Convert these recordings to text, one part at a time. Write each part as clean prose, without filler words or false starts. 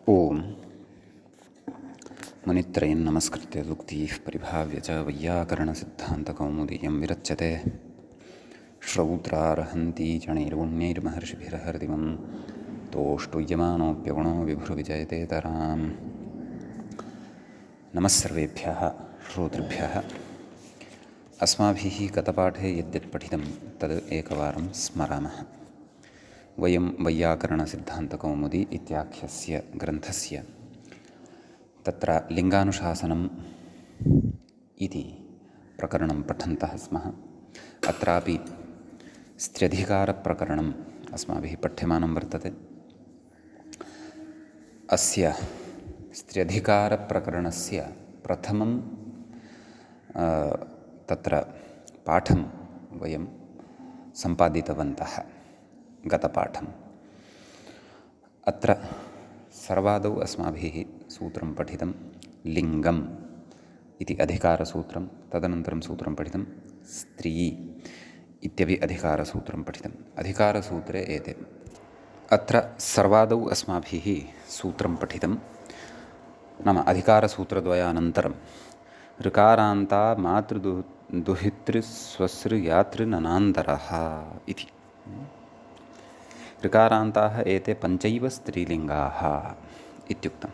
ओम मुनित्रयं नमस्कृत्य दुक्तिः परिभाव्य च वैयाकरणसिद्धान्तकौमुदीयं विरच्यते श्रौत्रार्हन्ति चणैर्गुण्यैर्महर्षिभिरहर्दिमं तोष्टुयमानोऽप्यगुणो विभुर्विजयतेतराम्। नमः सर्वेभ्यः श्रोतृभ्यः। अस्माभिः गतपाठे यद्यत् पठितं तद् एकवारं स्मरामः। वयं वैयाकरणसिद्धान्तकौमुदी इत्याख्यस्य ग्रन्थस्य तत्र लिङ्गानुशासनम् इति प्रकरणं पठन्तः स्मः। अत्रापि स्त्र्यधिकारप्रकरणम् अस्माभिः पठ्यमानं वर्तते। अस्य स्त्र्यधिकारप्रकरणस्य प्रथमं तत्र पाठं वयं सम्पादितवन्तः गतपाठम्। अत्र सर्वादौ अस्माभिः सूत्रं पठितं लिङ्गम् इति अधिकारसूत्रं, तदनन्तरं सूत्रं पठितं स्त्री इत्यपि अधिकारसूत्रं पठितम्। अधिकारसूत्रे एते अत्र सर्वादौ अस्माभिः सूत्रं पठितं, नाम अधिकारसूत्रद्वयानन्तरं ऋकारान्ता मातृदुहितृस्वसृयातृननान्तरः इति। ऋकारान्ताः एते पञ्चैव स्त्रीलिङ्गाः इत्युक्तम्।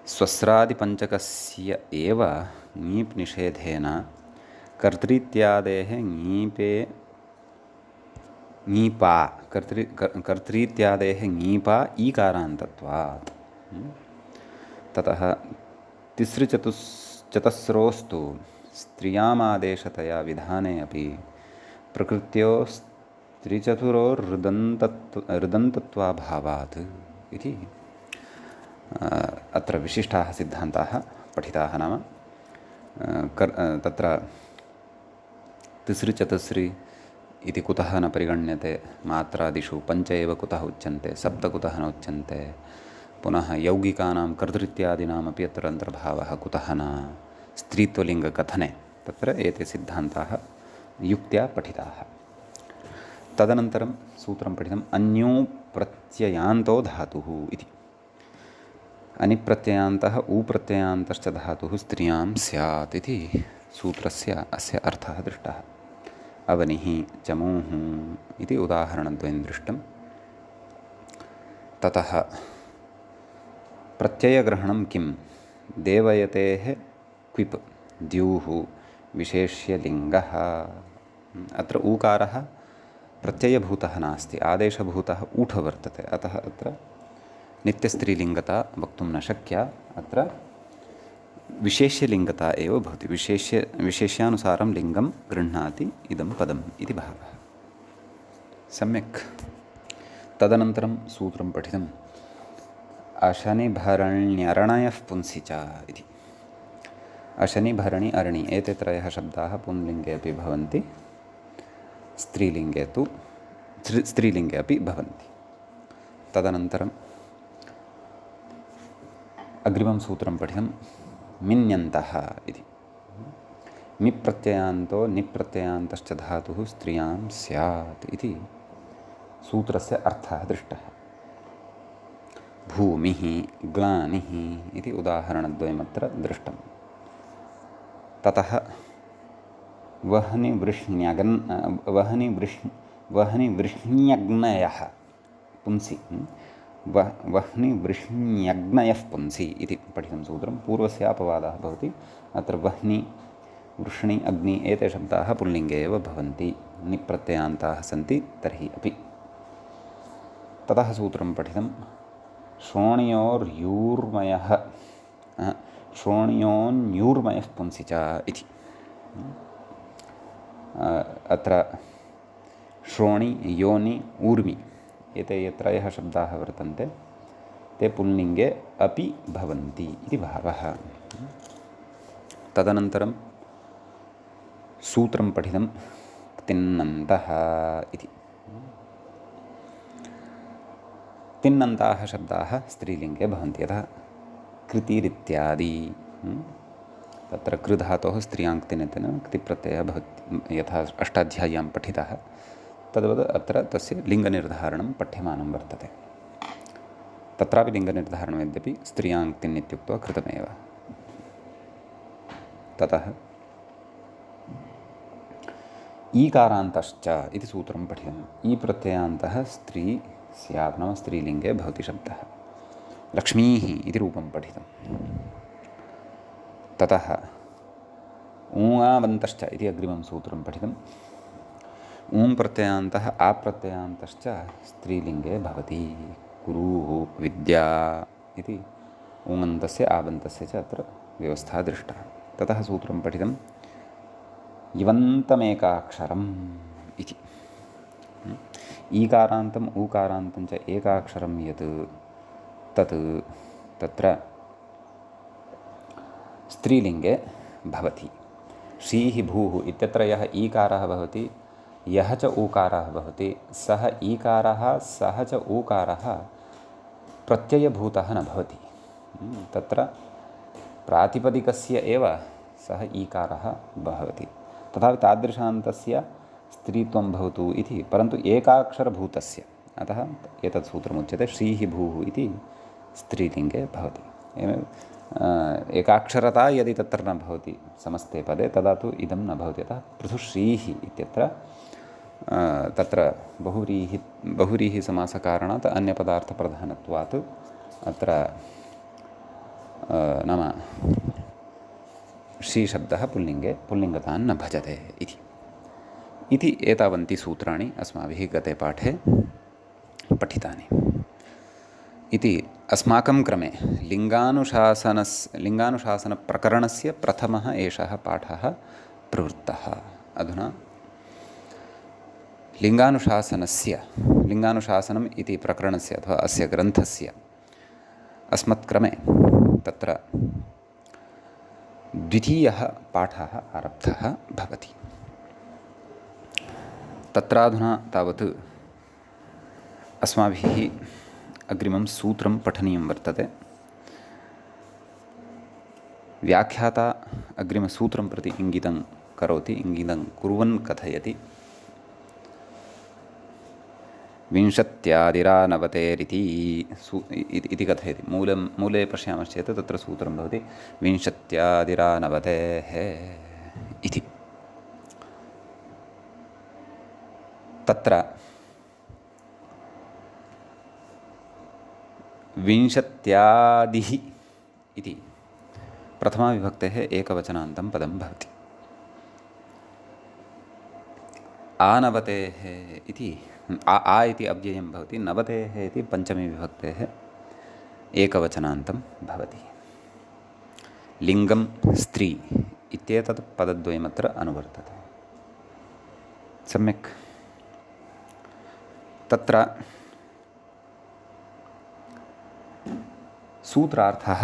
स्वस्रादिपञ्चकस्य एव ङीप् निषेधेन कर्तृत्यादेः कर्तृत्यादेः ङीपा ईकारान्तत्वात्। ततः तिसृचतस्रोस्तु स्त्रियामादेशतया विधाने अपि प्रकृत्योस्त्रिचतुरोर्हृदन्तत्वाभावात् इति अत्र विशिष्टाः सिद्धान्ताः पठिताः। नाम तत्र तिसृचतस्रि इति कुतः न परिगण्यते, मात्रादिषु पञ्च एव कुतः उच्यन्ते, सप्त कुतः न उच्यन्ते, पुनः यौगिकानां कर्तृत्यादीनामपि अत्र अन्तर्भावः कुतः न, स्त्रीत्वलिङ्गकथने तत्र एते सिद्धान्ताः युक्त्या पठिताः। तदनन्तरं सूत्रं पठितम् अन्यो प्रत्ययान्तो धातुः इति। अनिप्रत्ययान्तः ऊप्रत्ययान्तश्च धातुः स्त्रियां स्यात् इति सूत्रस्य अस्य अर्थः दृष्टः। अवनिः चमूः इति उदाहरणद्वयं दृष्टं। ततः प्रत्ययग्रहणं किं, देवयतेः क्विप् द्यूः विशेष्यलिङ्गः। अत्र ऊकारः प्रत्ययभूतः नास्ति, आदेशभूतः ऊठ वर्तते, अतः अत्र नित्यस्त्रीलिङ्गता वक्तुं न शक्या, अत्र विशेष्यलिङ्गता एव भवति। विशेष्यानुसारं लिङ्गं गृह्णाति इदं पदम् इति भावः। सम्यक्। तदनन्तरं सूत्रं पठितम् अशनिभरण्यरणयः पुंसि च इति। अशनिभरणि अरणि एते त्रयः शब्दाः पुंलिङ्गे अपि भवन्ति, स्त्रीलिङ्गे अपि भवन्ति। तदनन्तरम् अग्रिमं सूत्रं पठितं मिन्यन्तः इति। मिप्रत्ययान्तो निप्रत्ययान्तश्च धातुः स्त्रियां स्यात् इति सूत्रस्य अर्थः दृष्टः। भूमिः ग्लानिः इति उदाहरणद्वयमत्र दृष्टं। ततः वह्निवृष्ण्यग्नयः पुंसि, वह्निवृष्ण्यग्नयः पुंसि इति पठितं सूत्रं। पूर्वस्यापवादः भवति। अत्र वह्नि वृष्णि अग्नि एते शब्दाः पुल्लिङ्गे एव भवन्ति, निप्रत्ययान्ताः सन्ति तर्हि अपि। ततः सूत्रं पठितं श्रोण्योन्यूर्मयः पुंसि च इति। अत्र श्रोणि योनि ऊर्मि एते ये त्रयः शब्दाः वर्तन्ते ते पुल्लिङ्गे अपि भवन्ति इति भावः। तदनन्तरं सूत्रं पठितं तिङन्तः इति। तिङन्ताः शब्दाः स्त्रीलिङ्गे भवन्ति, यथा कृतिरित्यादि। तत्र कृधातोः स्त्रियाङ्क्तिनेतेन क्तिप्रत्ययः भवति, यथा अष्टाध्याय्यां पठितः तद्वत् अत्र तस्य लिङ्गनिर्धारणं पठ्यमानं वर्तते। तत्रापि लिङ्गनिर्धारणं यद्यपि स्त्रियाङ्क्तिन् इत्युक्त्वा कृतमेव। ततः ईकारान्तश्च इति सूत्रं पठितम्। ई प्रत्ययान्तः स्त्री स्यात्, नाम स्त्रीलिङ्गे भवति शब्दः। लक्ष्मीः इति रूपं पठितं। ततः ऊङावन्तश्च इति अग्रिमं सूत्रं पठितम्। ऊङ् प्रत्ययान्तः आ प्रत्ययान्तश्च स्त्रीलिङ्गे भवति। कुरुः विद्या इति ऊङन्तस्य आबन्तस्य च अत्र व्यवस्था दृष्टा। ततः सूत्रं पठितं इवन्तमेकाक्षरम् इति। ईकारान्तम् ऊकारान्तं च एकाक्षरं यत् तत् तत्र स्त्रीलिङ्गे भवति। श्रीः भूः इत्यत्र यः ईकारः भवति, यः च ऊकारः भवति, सः ईकारः सः च ऊकारः प्रत्ययभूतः न भवति। तत्र प्रातिपदिकस्य एव सः ईकारः भवति। तथापि तादृशान्तस्य स्त्रीत्वं भवतु इति, परन्तु एकाक्षरभूतस्य, अतः एतत् सूत्रमुच्यते श्रीः भूः इति स्त्रीलिङ्गे भवति। एवमेव एकाक्षरता यदि तत्र न भवति समस्ते पदे, तदा तु इदं न भवति। अतः पृथुश्रीः इत्यत्र तत्र बहुव्रीहि समासकारणात् अन्यपदार्थप्रधानत्वात् अत्र नाम श्रीशब्दः पुल्लिङ्गे पुल्लिङ्गतान् न भजते इति एतावन्ति सूत्राणि अस्माभिः गते पाठे पठितानि। इति अस्माकं क्रमे लिङ्गानुशासनप्रकरणस्य प्रथमः एषः पाठः प्रवृत्तः। अधुना लिङ्गानुशासनम् इति प्रकरणस्य अथवा अस्य ग्रन्थस्य अस्मत्क्रमे तत्र द्वितीयः पाठः आरब्धः भवति। तत्राधुना तावत् अस्माभिः अग्रिमं सूत्रं पठनीयं वर्तते। व्याख्याता अग्रिमसूत्रं प्रति इङ्गितं करोति, इङ्गितं कुर्वन् कथयति। विंशत्यादिरानवतेरिति इति कथयति। मूले पश्यामश्चेत् तत्र सूत्रं भवति विंशत्यादिरानवतेः इति। तत्र विंशत्यादिः इति प्रथमाविभक्तेः एकवचनान्तं पदं भवति। आनवतेः इति आ इति अव्ययं भवति। नवतेः इति पञ्चमी विभक्तेः एकवचनान्तं भवति। लिङ्गं स्त्री इत्येतत् पदद्वयमत्र अनुवर्तते। सम्यक्। तत्र सूत्रार्थः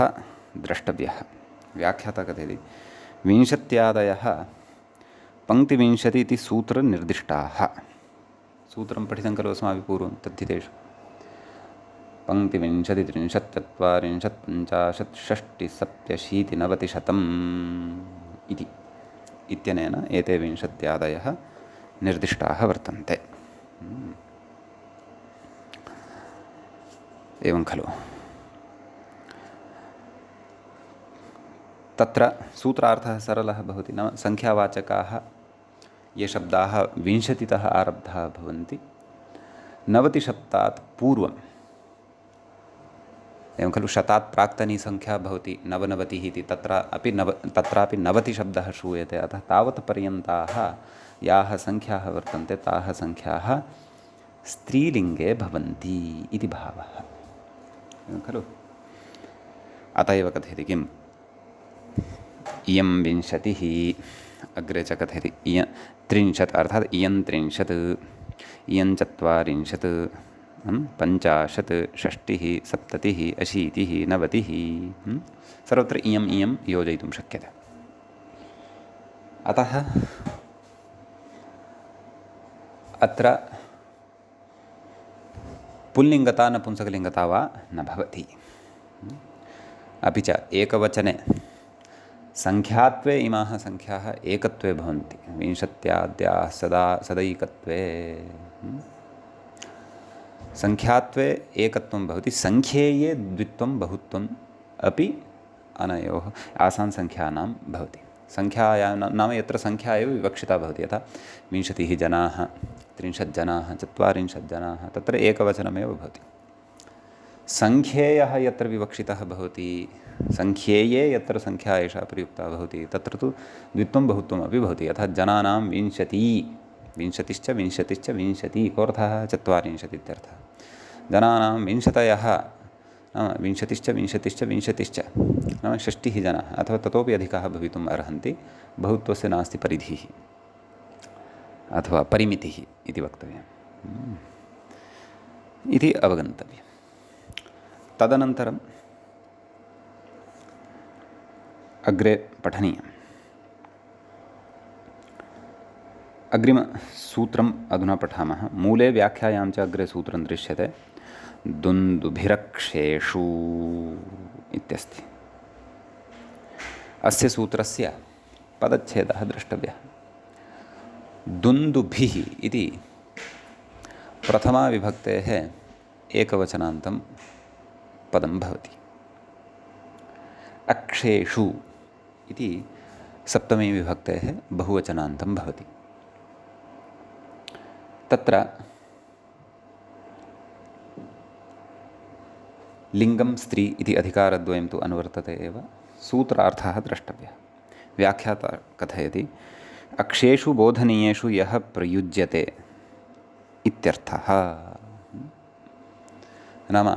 द्रष्टव्यः। व्याख्याता कथयति विंशत्यादयः पङ्क्तिविंशति इति सूत्रनिर्दिष्टाः। सूत्रं पठितं खलु अस्माभिः पूर्वं तद्धितेषु। पङ्क्तिविंशति 30 40 50 60 70 90 100 इत्यनेन एते विंशत्यादयः निर्दिष्टाः वर्तन्ते। एवं खलु। तत्र सूत्रार्थः सरलः भवति। नाम संख्यावाचकाः ये शब्दाः 20तः आरब्धाः भवन्ति 90 शब्दात् पूर्वम्, एवं खलु शतात् प्राक्तनी संख्या भवति 99 इति, तत्रापि 90 शब्दः श्रूयते। अतः तावत् पर्यन्ताः याः संख्याः वर्तन्ते ताः संख्याः स्त्रीलिङ्गे भवन्ति इति भावः, एवं खलु। अत एव कथयति किम्, इयं 20, अग्रे च कथयति 30, अर्थात् इयं 30, इयं 40, 50, 60, 70, 80, 90, सर्वत्र इयं योजयितुं शक्यते। अतः अत्र पुल्लिङ्गता नपुंसकलिङ्गता वा न भवति। अपि च एकवचने संख्यात्वे इमाः संख्याः एकत्वे भवन्ति। विंशत्याद्याः सदैकत्वे संख्यात्वे एकत्वं भवति, संख्येये द्वित्वं बहुत्वम् अपि अनयोः आसानसंख्यानां भवति। संख्यायां नाम यत्र संख्या एव विवक्षिता भवति, यथा 20 जनाः, 30 जनाः, 40 जनाः, तत्र एकवचनमेव भवति। संख्येयः यत्र विवक्षितः भवति, संख्येये यत्र संख्या एषा प्रयुक्ता भवति, तत्र तु द्वित्वं बहुत्वमपि भवति। यथा जनानां 20, 20 20 कोऽर्थः 40 इत्यर्थः। जनानां 20 नाम 20 नाम 60 जनाः अथवा ततोपि अधिकाः भवितुम् अर्हन्ति। बहुत्वस्य नास्ति परिधिः अथवा परिमितिः इति वक्तव्यम् इति अवगन्तव्यम्। तदनन्तरम् अग्रे पठनीयम्। अग्रिमसूत्रम् अधुना पठामः। मूले व्याख्यायां च अग्रे सूत्रं दृश्यते, दुन्दुभिरक्षेषु इत्यस्ति। अस्य सूत्रस्य पदच्छेदः द्रष्टव्यः। दुन्दुभिः इति प्रथमाविभक्तेः एकवचनान्तं पदं भवति। अक्षेषु इति सप्तमी विभक्तेः बहुवचनान्तं भवति। तत्र लिङ्गं स्त्री इति अधिकारद्वयं तु अनुवर्तते एव। सूत्रार्थः द्रष्टव्यः। व्याख्याता कथयति, अक्षेषु बोधनीयेषु यः प्रयुज्यते इत्यर्थः। नाम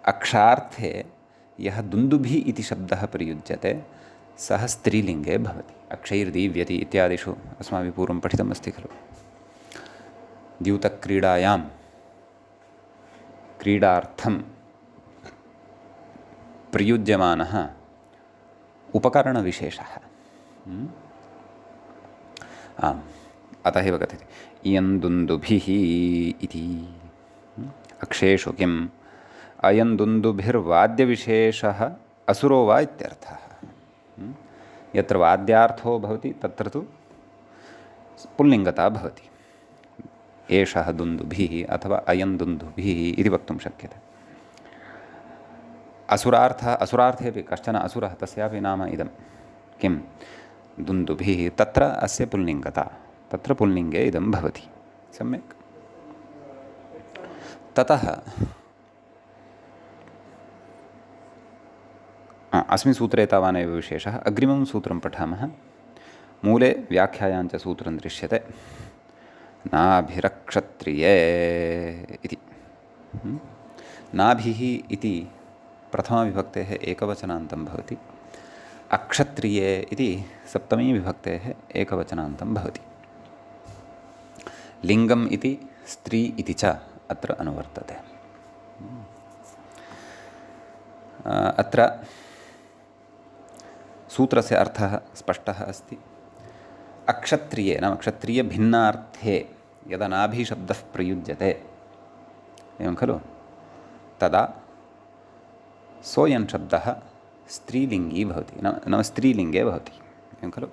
अक्षार्थे यः दुन्दुभिः इति शब्दः प्रयुज्यते सः स्त्रीलिङ्गे भवति। अक्षैर्दीव्यति इत्यादिषु अस्माभिः पूर्वं पठितमस्ति खलु। द्यूतक्रीडायां क्रीडार्थं प्रयुज्यमानः उपकरणविशेषः। आम्, अतः एव कथ्यते इयं दुन्दुभिः इति। अक्षेषु किम् अयं दुन्दुभिर्वाद्यविशेषः असुरो वा इत्यर्थः। यत्र वाद्यार्थो भवति तत्र तु पुल्लिङ्गता भवति। एषः दुन्दुभिः अथवा अयं दुन्दुभिः इति वक्तुं शक्यते। असुरार्थेपि कश्चन असुरः, तस्यापि नाम इदं किं दुन्दुभिः, तत्र अस्य पुल्लिङ्गता, तत्र पुल्लिङ्गे इदं भवति। सम्यक्। ततः अस्मिन् सूत्रे तावानेव विशेषः। अग्रिमं सूत्रं पठामः। मूले व्याख्यायां च सूत्रं दृश्यते, नाभिरक्षत्रिये इति। नाभिः इति प्रथमाविभक्तेः एकवचनान्तं भवति। अक्षत्रिये इति सप्तमी विभक्तेः एकवचनान्तं भवति। लिङ्गम् इति स्त्री इति च अत्र अनुवर्तते। अत्र सूत्रस्य अर्थः स्पष्टः अस्ति। अक्षत्रिये नाम क्षत्रियभिन्नार्थे यदा नाभिशब्दः प्रयुज्यते, एवं खलु, तदा सोऽयं शब्दः स्त्रीलिङ्गी भवति, नाम स्त्रीलिङ्गे भवति, एवं खलु।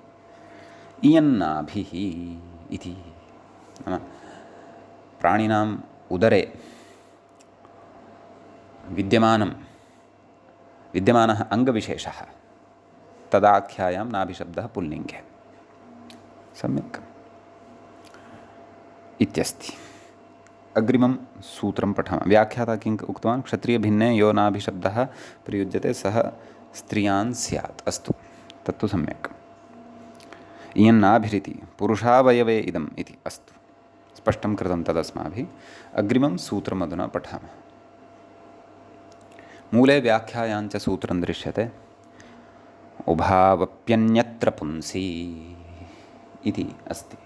इयन्नाभिः इति नाम प्राणिनाम् उदरे विद्यमानः अङ्गविशेषः, तदाख्यायां नाभिशब्दः पुल्लिङ्गे। सम्यक् इत्यस्ति। अग्रिमं सूत्रं पठामः। व्याख्याता किम् उक्तवान्? क्षत्रियभिन्ने यो नाभिशब्दः प्रयुज्यते सः स्त्रियान् स्यात्। अस्तु, तत्तु सम्यक्। इयन्नाभिरिति पुरुषावयवे इदम् इति। अस्तु, स्पष्टं कृतं तदस्माभिः। अग्रिमं सूत्रमधुना पठामः। मूले व्याख्यायां च सूत्रं दृश्यते, उभावप्यन्यत्र पुंसि इति अस्ति।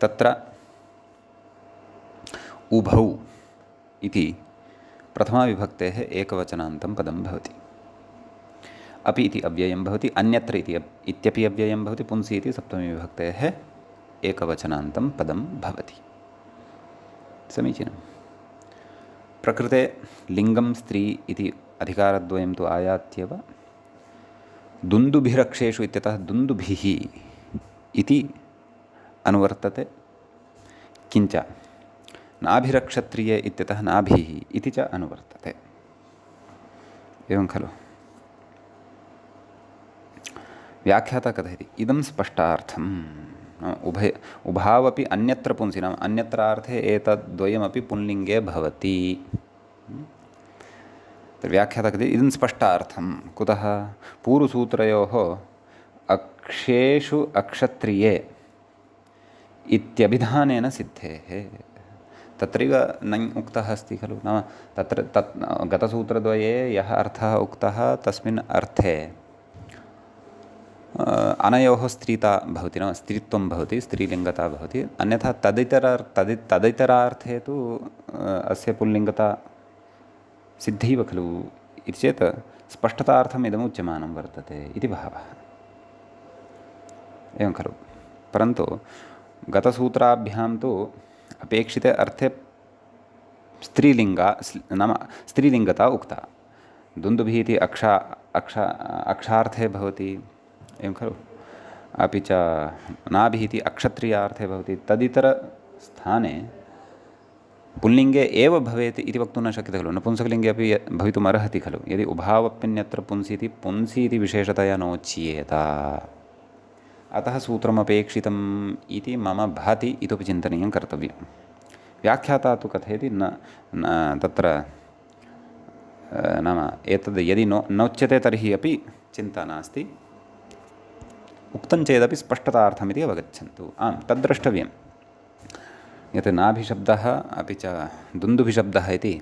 तत्र उभौ इति प्रथमाविभक्तेः एकवचनान्तं पदं भवति। अपि इति अव्ययं भवति, अन्यत्र इत्यपि अव्ययं भवति, पुंसि इति सप्तमीविभक्तेः एकवचनान्तं पदं भवति। समीचीनं। प्रकृते लिङ्गं स्त्री इति अधिकारद्वयं तु आयात्येव। दुन्दुभिरक्षेषु इत्यतः दुन्दुभिः इति अनुवर्तते। किञ्च नाभिरक्षत्रिये इत्यतः नाभिः इति च अनुवर्तते। एवं खलु। व्याख्याता कथयति इदं स्पष्टार्थम् उभावपि अन्यत्र पुंसि नाम अन्यत्रार्थे एतद्द्वयमपि पुंलिङ्गे भवति। व्याख्याता कथयति इदं स्पष्टार्थं कुतः पूर्वसूत्रयोः अक्षेषु अक्षत्रिये इत्यभिधानेन सिद्धेः। तत्रैव नञ् उक्तः अस्ति खलु, नाम तत्र गतसूत्रद्वये यः अर्थः उक्तः तस्मिन् अर्थे अनयोः स्त्रीता भवति, नाम स्त्रीत्वं भवति, स्त्रीलिङ्गता भवति। अन्यथा तदितरार्थे तु अस्य पुल्लिङ्गता सिद्धैव खलु इति चेत् स्पष्टतार्थम् इदम् उच्यमानं वर्तते इति भावः। एवं खलु। परन्तु गतसूत्राभ्यां तु अपेक्षिते अर्थे नाम स्त्रीलिङ्गता उक्ता। दुन्दुभिः इति अक्षार्थे भवति, एवं खलु। अपि च नाभिः इति अक्षत्रियार्थे भवति। तदितरस्थाने पुल्लिङ्गे एव भवेत् इति वक्तुं न शक्यते खलु। नपुंसकलिङ्गे अपि भवितुम् अर्हति खलु। यदि उभावप्यन्यत्र पुंसीति पुंसी इति विशेषतया नोच्येत। अतः सूत्रमपेक्षितम् इति मम भाति इतोपि चिन्तनीयं कर्तव्यं। व्याख्याता तु कथयति न तत्र नाम एतद् यदि नोच्यते तर्हि अपि चिन्ता नास्ति, उक्तं चेदपि स्पष्टतार्थमिति अवगच्छन्तु। आम्, तद्द्रष्टव्यं यत् नाभिशब्दः अपि च दुन्दुभिशब्दः इति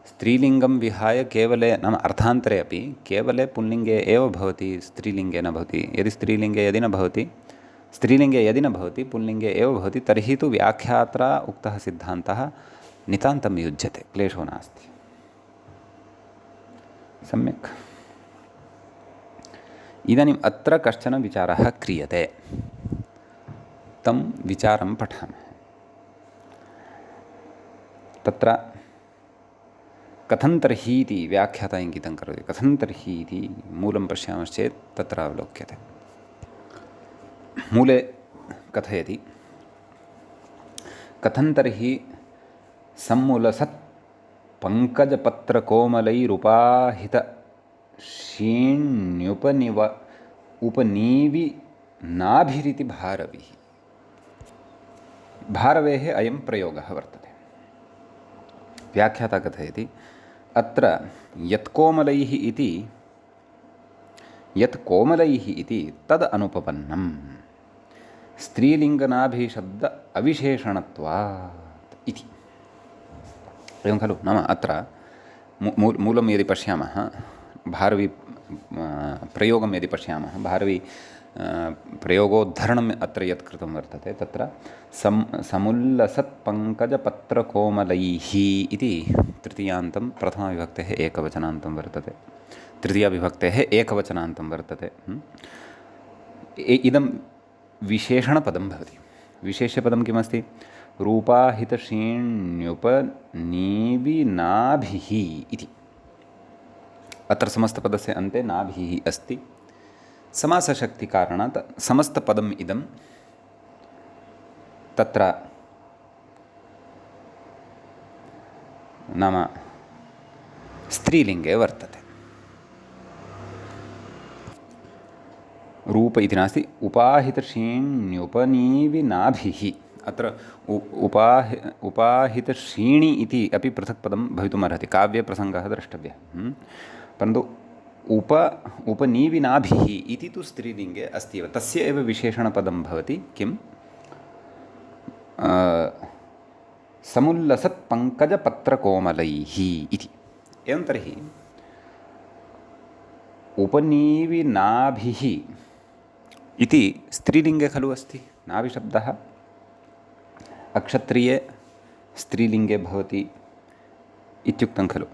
स्त्रीलिङ्गं विहाय केवले नाम अर्थान्तरे अपि केवले पुल्लिङ्गे एव भवति, स्त्रीलिङ्गे न भवति। यदि स्त्रीलिङ्गे यदि न भवति पुल्लिङ्गे एव भवति तर्हि तु व्याख्यात्रा उक्तः सिद्धान्तः नितान्तं युज्यते, क्लेशो नास्ति। सम्यक्। इदानीम् अत्र कश्चन विचारः क्रियते, तं विचारं पठामः। तत्र कथं तर्हि इति व्याख्याता इङ्गितं करोति। कथं तर्हि इति मूलं पश्यामश्चेत् तत्र अवलोक्यते। मूले कथयति कथं तर्हि सम्मुलसत् उपनीवि नाभिरिति भारविः। भारवेः अयं प्रयोगः वर्तते। व्याख्याता कथयति अत्र यत् कोमलैः इति तद् अनुपपन्नं स्त्रीलिङ्गनाभिशब्द अविशेषणत्वात् इति। एवं खलु। नाम अत्र मूलं यदि पश्यामः, भारवी प्रयोगं यदि पश्यामः, भारवी प्रयोगोद्धरणम् अत्र यत् कृतं वर्तते तत्र समुल्लसत्पङ्कजपत्रकोमलैः इति तृतीयान्तं प्रथमाविभक्तेः एकवचनान्तं वर्तते, तृतीयाविभक्तेः एकवचनान्तं वर्तते। इदं विशेषणपदं भवति। विशेष्यपदं किमस्ति? रूपाहितशीण्युपनीविनाभिः इति। अत्र समस्तपदस्य अन्ते नाभिः अस्ति। समासशक्तिकारणात् समस्तपदम् इदं तत्र नाम स्त्रीलिङ्गे वर्तते। रूप इति नास्ति, उपाहितशीण्युपनीविनाभिः। अत्र उपाहितशीणि इति अपि पृथक् पदं भवितुमर्हति, काव्यप्रसङ्गः द्रष्टव्यः। परन्तु उपनीविनाभिः इति तु स्त्रीलिङ्गे अस्ति एव। तस्य एव विशेषणपदं भवति किं? समुल्लसत्पङ्कजपत्रकोमलैः इति। एवं तर्हि उपनीविनाभिः इति स्त्रीलिङ्गे खलु अस्ति। नाभिशब्दः अक्षत्रिये स्त्रीलिङ्गे भवति इत्युक्तं खलु।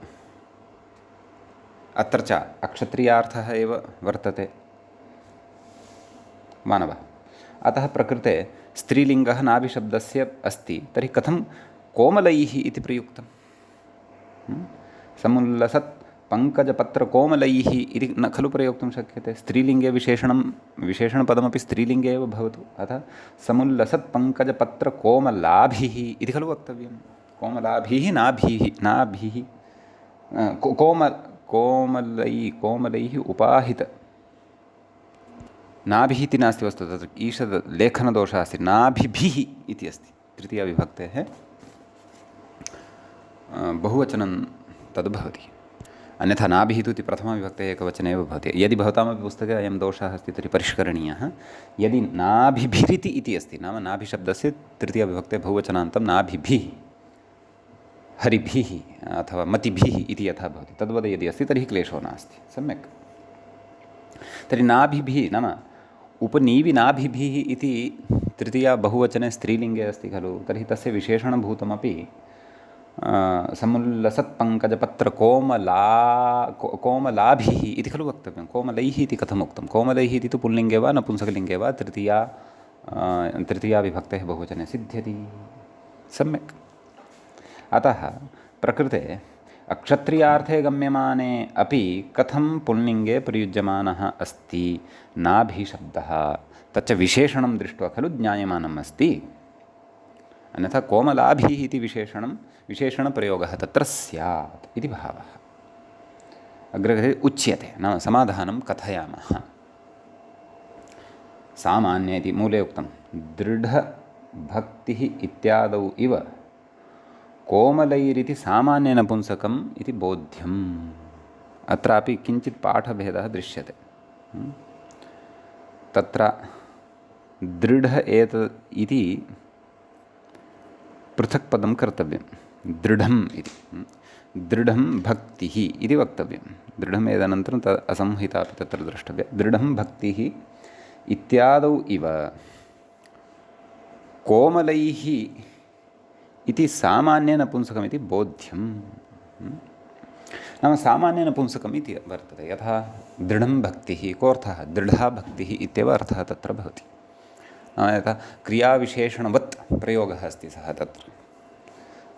अत्र च अक्षत्रियार्थः एव वर्तते मानवः। अतः प्रकृते स्त्रीलिङ्गः नाभिशब्दस्य अस्ति, तर्हि कथं कोमलैः इति प्रयुक्तं? समुल्लसत् पङ्कजपत्रकोमलैः इति न खलु प्रयोक्तुं शक्यते। स्त्रीलिङ्गे विशेषणपदमपि स्त्रीलिङ्गे एव भवतु। अतः समुल्लसत्पङ्कजपत्रकोमलाभिः इति खलु वक्तव्यं। कोमलाभिः नाभिः कोमलैः उपाहित नाभिः इति नास्ति वस्तु, तत्र ईषद् लेखनदोषः अस्ति। नाभिभिः इति अस्ति तृतीयाविभक्तेः बहुवचनं तद् भवति। अन्यथा नाभिः तु इति प्रथमाविभक्तेः एकवचने एव भवति। यदि भवतामपि पुस्तके अयं दोषः अस्ति तर्हि परिष्करणीयः। यदि नाभिभिरिति इति अस्ति, नाम नाभिशब्दस्य तृतीयाविभक्ते बहुवचनान्तं नाभिभिः, हरिभिः अथवा मतिभिः इति यथा भवति तद्वद् यदि अस्ति तर्हि क्लेशो नास्ति। सम्यक्। तर्हि नाभिभिः नाम उपनीविनाभिभिः इति तृतीया बहुवचने स्त्रीलिङ्गे अस्ति खलु, तर्हि तस्य विशेषणभूतमपि कोमलाभिः इति खलु वक्तव्यं। कोमलैः इति कथम् उक्तं? कोमलैः इति तु पुल्लिङ्गे वा नपुंसकलिङ्गे वा तृतीयाविभक्तेः बहुवचने सिद्ध्यति। सम्यक्। अतः प्रकृते अक्षत्रियार्थे गम्यमाने अपि कथं पुल्लिङ्गे प्रयुज्यमानः अस्ति नाभिशब्दः, तच्च विशेषणं दृष्ट्वा खलु ज्ञायमानम् अस्ति। अन्यथा कोमलाभिः इति विशेषणप्रयोगः तत्र स्यात् इति भावः। अग्रे उच्यते, नाम समाधानं कथयामः। सामान्य इति मूले उक्तं दृढभक्तिः इत्यादौ इव कोमलैरिति सामान्यनपुंसकम् इति बोध्यम्। अत्रापि किञ्चित् पाठभेदः दृश्यते। तत्र दृढ एतत् इति पृथक् पदं कर्तव्यं। दृढम् इति दृढं भक्तिः इति वक्तव्यं। दृढम् एतदनन्तरं असंहिता अपि तत्र द्रष्टव्या। दृढं भक्तिः इत्यादौ इव कोमलैः इति सामान्यनपुंसकमिति बोध्यम्। नाम सामान्यनपुंसकम् इति वर्तते। यथा दृढं भक्तिः कोऽर्थः? दृढा भक्तिः इत्येव अर्थः तत्र भवति। यथा क्रियाविशेषणवत् प्रयोगः अस्ति सः तत्र।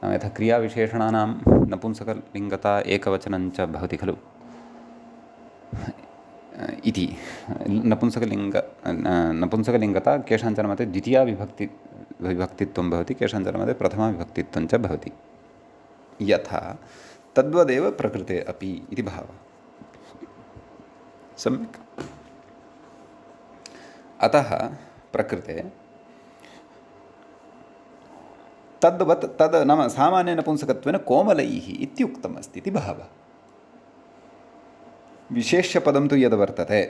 यथा क्रियाविशेषणानां नपुंसकलिङ्गता एकवचनञ्च भवति खलु इति। नपुंसकलिङ्गता केषाञ्चन मते द्वितीया विभक्तित्वं भवति, केषाञ्चन मते प्रथमाविभक्तित्वं च भवति। यथा तद्वदेव प्रकृते अपि इति भावः। सम्यक्। अतः प्रकृते तद्वत् तद् नाम सामान्यनपुंसकत्वेन कोमलैः इत्युक्तम् अस्ति इति भावः। विशेष्यपदं तु यद् वर्तते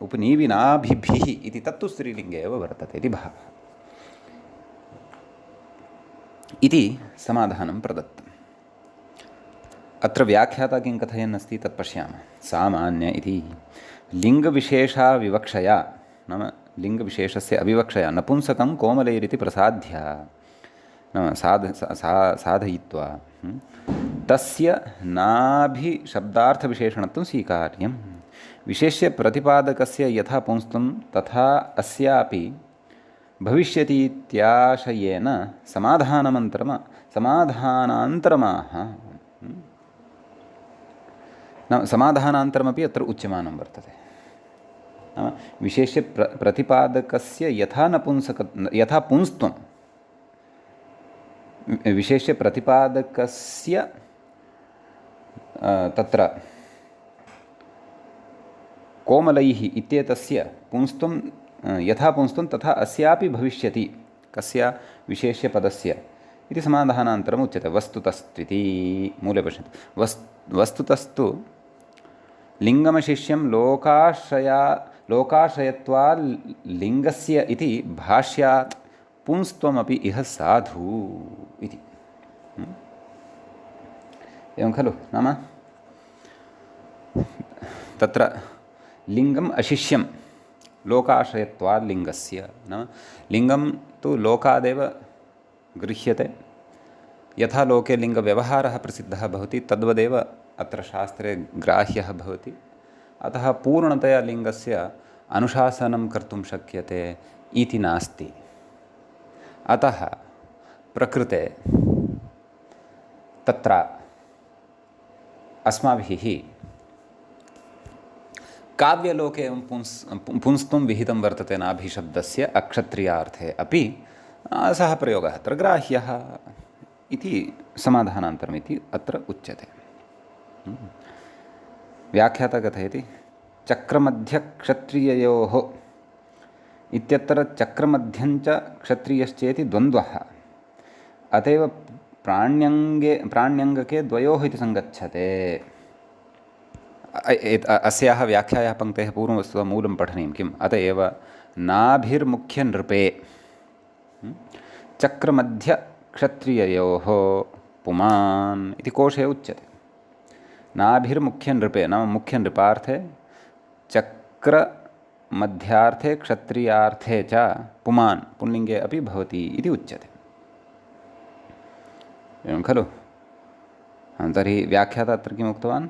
उपनीविनाभिभिः इति तत्तु स्त्रीलिङ्गे एव वर्तते इति भावः। इति समाधानं प्रदत्तम्। अत्र व्याख्याता किं कथयन् अस्ति तत् पश्यामः। सामान्य इति लिङ्गविशेषाविवक्षया नाम लिङ्गविशेषस्य अविवक्षया नपुंसकं कोमलैरिति प्रसाद्य नाम साधयित्वा तस्य नाभिशब्दार्थविशेषणत्वं स्वीकार्यं। विशेष्य प्रतिपादकस्य यथा पुंस्त्वं तथा अस्यापि भविष्यतीत्याशयेन समाधानान्तरमाह नाम समाधानान्तरमपि अत्र उच्यमानं वर्तते। नाम विशेष्य प्रतिपादकस्य यथा पुंस्त्वं विशेष्य प्रतिपादकस्य तत्र कोमलैः इत्येतस्य पुंस्त्वं यथा पुंस्त्वं तथा अस्यापि भविष्यति कस्य विशेष्यपदस्य इति समाधानान्तरम् उच्यते। वस्तुतस्त्विति मूले पश्यन्तु। वस्तुतस्तु लिङ्गमशिष्यं लोकाश्रयत्वात् लिङ्गस्य इति भाष्यात् पुंस्त्वमपि इह साधु इति। एवं खलु? नाम तत्र लिङ्गम् अशिष्यं लोकाश्रयत्वात् लिङ्गस्य नाम लिङ्गं तु लोकादेव गृह्यते। यथा लोके लिङ्गव्यवहारः प्रसिद्धः भवति तद्वदेव अत्र शास्त्रे ग्राह्यः भवति। अतः पूर्णतया लिङ्गस्य अनुशासनं कर्तुं शक्यते इति नास्ति। अतः प्रकृते तत्र अस्माभिः काव्यलोके एवं पुंस्तुं विहितं वर्तते नाभिशब्दस्य अक्षत्रियार्थे अपि सः प्रयोगः अत्र ग्राह्यः इति समाधानान्तरमिति अत्र उच्यते। व्याख्याता कथयति चक्रमध्यक्षत्रिययोः इत्यत्र चक्रमध्यञ्च क्षत्रियश्चेति द्वन्द्वः अतएव प्राण्यङ्गके द्वयोः इति सङ्गच्छते। अस्याः व्याख्यायाः पङ्क्तेः पूर्वं वस्तुतः मूलं पठनीयं किम् अत एव नाभिर्मुख्यनृपे चक्रमध्यक्षत्रिययोः पुमान् इति कोशे उच्यते। नाभिर्मुख्यनृपे नाम मुख्यनृपार्थे चक्रमध्यार्थे क्षत्रियार्थे च पुमान् पुल्लिङ्गे अपि भवति इति उच्यते। एवं खलु। तर्हि व्याख्याता अत्र किम् उक्तवान्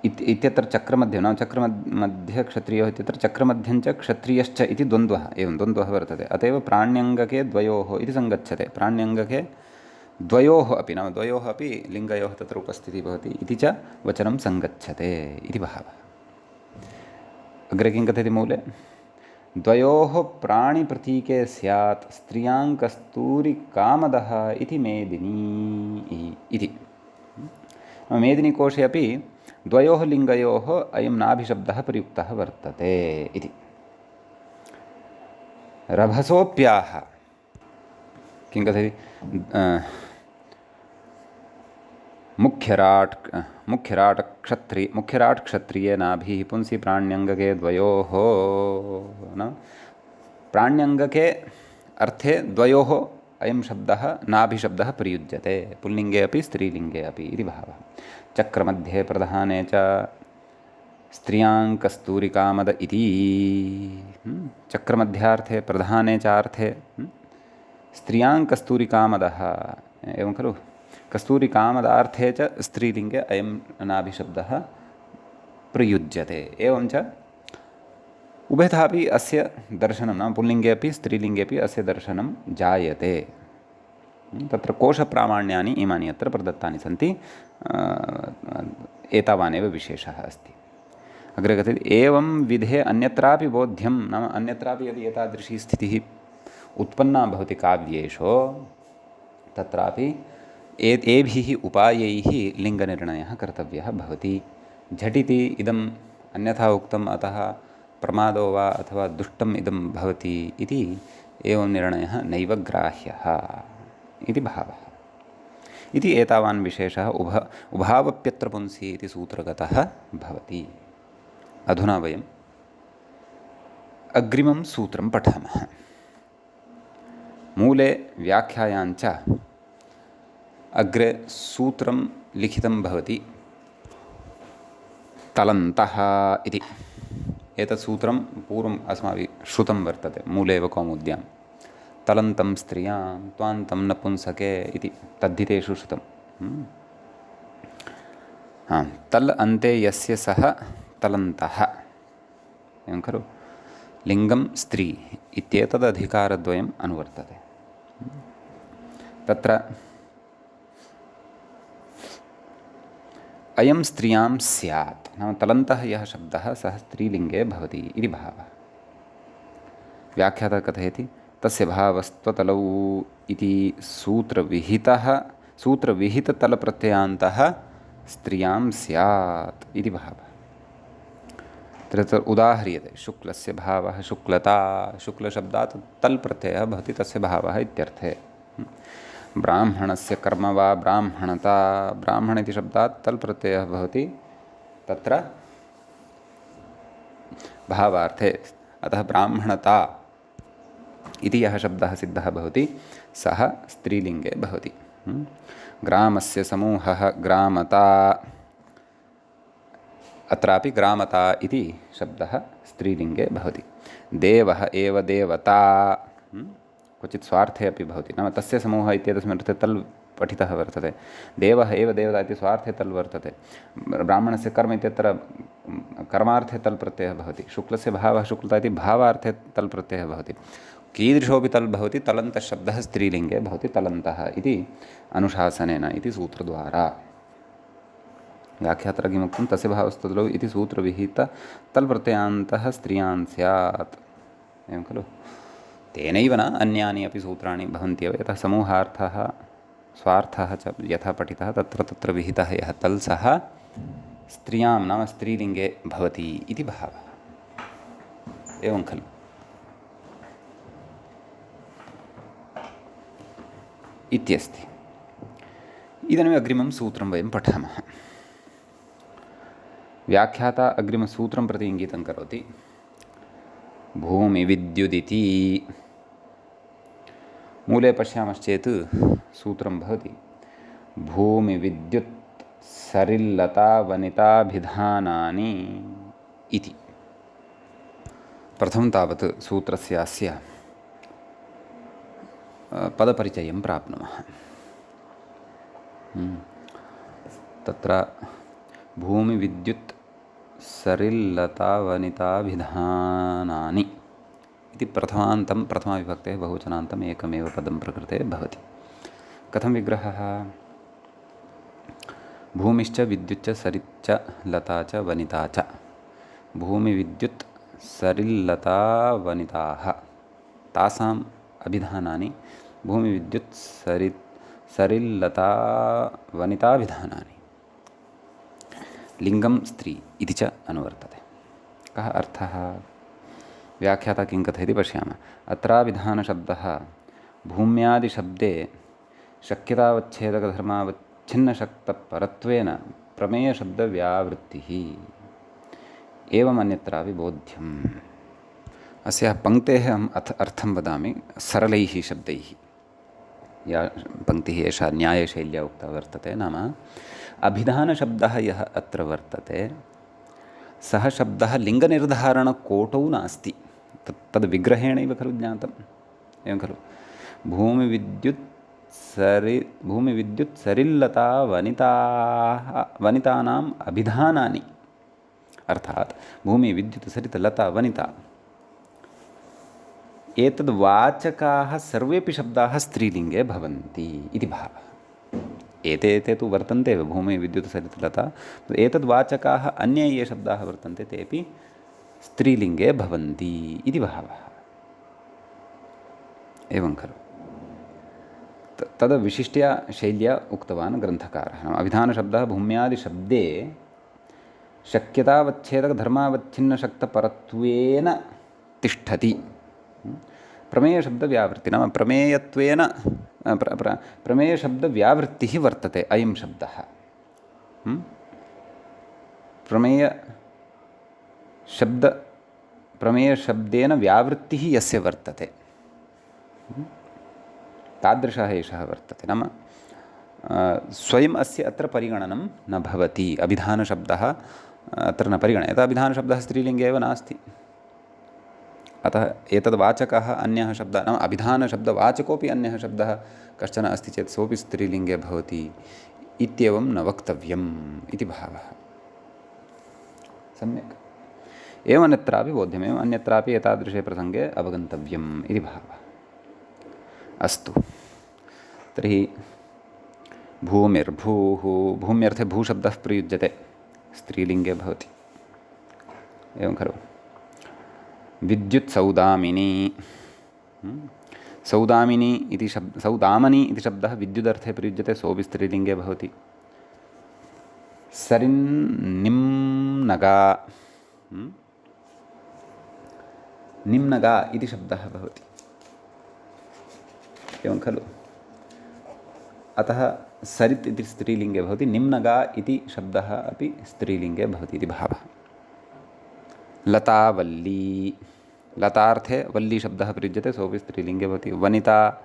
इत्यत्र चक्रमध्ये नाम चक्रमध्ये क्षत्रियोः इत्यत्र चक्रमध्यञ्च क्षत्रियश्च इति द्वन्द्वः एवं द्वन्द्वः वर्तते। अत एव प्राण्यङ्गके द्वयोः इति सङ्गच्छते। प्राण्यङ्गके द्वयोः अपि नाम द्वयोः अपि लिङ्गयोः तत्र उपस्थितिः भवति इति च वचनं सङ्गच्छते इति भावः। अग्रे किं कथयति मूले द्वयोः प्राणिप्रतीके स्यात् स्त्रियां कस्तूरिकामदः इति मेदिनी इति। मेदिनीकोशे अपि द्वयोः लिङ्गयोः अयं नाभिशब्दः प्रयुक्तः वर्तते इति। रभसोऽप्याह किं कथयति मुख्यराट् क्षत्रिये नाभिः पुंसि प्राण्यङ्गके द्वयोः न प्राण्यङ्गके अर्थे द्वयोः अयं शब्दः नाभिशब्दः प्रयुज्यते पुल्लिङ्गे अपि स्त्रीलिङ्गे अपि इति भावः। चक्रमध्ये प्रधाने च स्त्रियां कस्तूरिकामद इति चक्रमध्यार्थे प्रधाने चार्थे स्त्रियां कस्तूरिकामदः एवं खलु। कस्तूरिकामदार्थे च स्त्रीलिङ्गे अयं नाभिशब्दः प्रयुज्यते। एवं च उभयतः अपि अस्य दर्शनं नाम पुल्लिङ्गे अपि स्त्रीलिङ्गे अपि अस्य दर्शनं जायते। तत्र कोशप्रामाण्यानि इमानि अत्र प्रदत्तानि सन्ति। एतावानेव विशेषः अस्ति। अग्रे कथयति एवं विधे अन्यत्रापि बोध्यं नाम अन्यत्रापि यदि एतादृशी स्थितिः उत्पन्ना भवति काव्येषु तत्रापि एभिः उपायैः लिङ्गनिर्णयः कर्तव्यः भवति। झटिति इदम् अन्यथा उक्तम् अतः प्रमादो वा अथवा दुष्टम् इदं भवति इति एवं निर्णयः नैव ग्राह्यः इति भावः। इति एतावान् विशेषः उभावप्यत्र पुंसि इति सूत्रगतः भवति। अधुना वयम् अग्रिमं सूत्रं पठामः। मूले व्याख्यायाञ्च अग्रे सूत्रं लिखितं भवति तलन्तः इति। एतत् सूत्रं पूर्वम् अस्माभिः श्रुतं वर्तते मूलेव कौमुद्यां। तलन्तं स्त्रियां त्वान्तं नपुंसके इति तद्धितेषु श्रुतं। तल् अन्ते यस्य सः तलन्तः एवं खलु। लिङ्गं स्त्री इत्येतदधिकारद्वयम् अनुवर्तते। तत्र अयं स्त्रियां स्यात् नाम तलन्तः यः शब्दः सः स्त्रीलिङ्गे भवति इति भावः। व्याख्याता कथयति तस्य भावस्त्वतलौ इति सूत्रविहिततलप्रत्ययान्तः स्त्रियां स्यात् इति भावः। तत्र उदाह्रियते शुक्लस्य भावः शुक्लता शुक्लशब्दात् तल् प्रत्ययः भवति तस्य भावः इत्यर्थे। ब्राह्मणस्य कर्म वा ब्राह्मणता ब्राह्मण इति शब्दात् तल् प्रत्ययः भवति तत्र भावार्थे। अतः ब्राह्मणता इति यः शब्दः सिद्धः भवति सः स्त्रीलिङ्गे भवति। ग्रामस्य समूहः ग्रामता अत्रापि ग्रामता इति शब्दः स्त्रीलिङ्गे भवति। देवः एव देवता क्वचित् स्वार्थे अपि भवति नाम तस्य समूहः इत्येतस्मिन् अर्थे तल् पठितः वर्तते। देवः एव देवता इति स्वार्थे तल् वर्तते। ब्राह्मणस्य कर्म इत्यत्र कर्मार्थे तल् प्रत्ययः भवति। शुक्लस्य भावः शुक्लता इति भावार्थे तल् प्रत्ययः भवति। कीदृशोऽपि तल् भवति तलन्तशब्दः स्त्रीलिङ्गे भवति तलन्तः इति अनुशासनेन इति सूत्रद्वारा। व्याख्यात्र किमुक्तं तस्य भावस्तद्लौ इति सूत्रविहित तल्प्रत्ययान्तः स्त्रियान् स्यात् एवं खलु। तेनैव न अन्यानि अपि सूत्राणि भवन्त्येव, यतः समूहार्थः स्वार्थः च यथा पठितः तत्र तत्र विहितः यः तल् सः स्त्रियां नाम स्त्रीलिङ्गे भवति इति भावः एवं खलु। इत्यस्ति। इदानीम् अग्रिमं सूत्रं वयं पठामः। व्याख्याता अग्रिमसूत्रं प्रति इङ्गितं करोति। भूमिविद्युदिति मूले पश्यामश्चेत् सूत्रं भवति भूमिविद्युत् सरिल्लतावनिताभिधानानि इति। प्रथमं तावत् सूत्रस्यास्य पदपरिचयं प्राप्नुमः। तत्र भूमिविद्युत् सरिल्लतावनिताभिधानानि इति प्रथमान्तं प्रथमाविभक्तेः बहुवचनान्तम् एकमेव पदं प्रकृते भवति। कथं विग्रहः? भूमिश्च विद्युच्च सरिच्च लता च वनिता च। भूमिविद्युत् सरिल्लतावनिताः तासाम् अभिधानानि भूमिविद्युत् सरिल्लतावनिताभिधानानि। लिङ्गं स्त्री इति च अनुवर्तते। कः अर्थः? व्याख्याता किं कथयति पश्यामः। अत्राभिधानशब्दः भूम्यादिशब्दे शक्यतावच्छेदकधर्मावच्छिन्नशक्तपरत्वेन प्रमेयशब्दव्यावृत्तिः एवम् अन्यत्रापि बोध्यम्। अस्याः पङ्क्तेः अहम् अर्थं वदामि सरलैः शब्दैः। या पङ्क्तिः एषा न्यायशैल्या उक्ता वर्तते। नाम अभिधानशब्दः यः अत्र वर्तते सः शब्दः लिङ्गनिर्धारणकोटौ नास्ति। तद्विग्रहेणैव खलु ज्ञातम् एवं खलु। भूमिविद्युत् सरिल्लता वनितानाम् अभिधानानि अर्थात् भूमि विद्युत् सरित लता वनिता एतद् वाचकाः सर्वेपि शब्दाः स्त्रीलिङ्गे भवन्ति इति भावः। एते तु वर्तन्ते एव भूमि विद्युत् सरित लता। एतद् वाचकाः अन्ये ये शब्दाः वर्तन्ते तेपि स्त्रीलिङ्गे भवन्ति इति भावः एवं खलु। तद् विशिष्ट्या शैल्या उक्तवान् ग्रन्थकारः। अभिधानशब्दः भूम्यादिशब्दे शक्यतावच्छेदकधर्मावच्छिन्नशक्तपरत्वेन तिष्ठति। प्रमेयशब्दव्यावृत्ति नाम प्रमेयत्वेन प्रमेयशब्दव्यावृत्तिः वर्तते अयं शब्दः। प्रमेयशब्देन व्यावृत्तिः यस्य वर्तते तादृशः एषः वर्तते। नाम स्वयम् अस्य अत्र परिगणनं न भवति। अभिधानशब्दः अत्र न परिगण्यते। अभिधानशब्दः स्त्रीलिङ्गे एव नास्ति। अतः एतद्वाचकः अन्यः शब्दः नाम अभिधानशब्दवाचकोऽपि अन्यः शब्दः कश्चन अस्ति चेत् सोऽपि स्त्रीलिङ्गे भवति इत्येवं न वक्तव्यम् इति भावः। सम्यक्। एवमन्यत्रापि बोध्यमेव अन्यत्रापि एतादृशे प्रसङ्गे अवगन्तव्यम् इति भावः। अस्तु तर्हि भूमिर्भूः भूम्यर्थे भूशब्दः प्रयुज्यते स्त्रीलिङ्गे भवति एवं खलु। विद्युत् सौदामिनी सौदामिनी इति सौदामनी इति शब्दः विद्युदर्थे प्रयुज्यते सोऽपि स्त्रीलिङ्गे भवति। सरिन्निम्नगा निम्नगा इति शब्दः भवति एवं खलु। अतः सरित् इति स्त्रीलिङ्गे भवति। निम्नगा इति शब्दः अपि स्त्रीलिङ्गे भवति इति भावः। लतावल्ली लतार्थे वल्ली शब्दः प्रयुज्यते सोऽपि स्त्रीलिङ्गे भवति। वनिता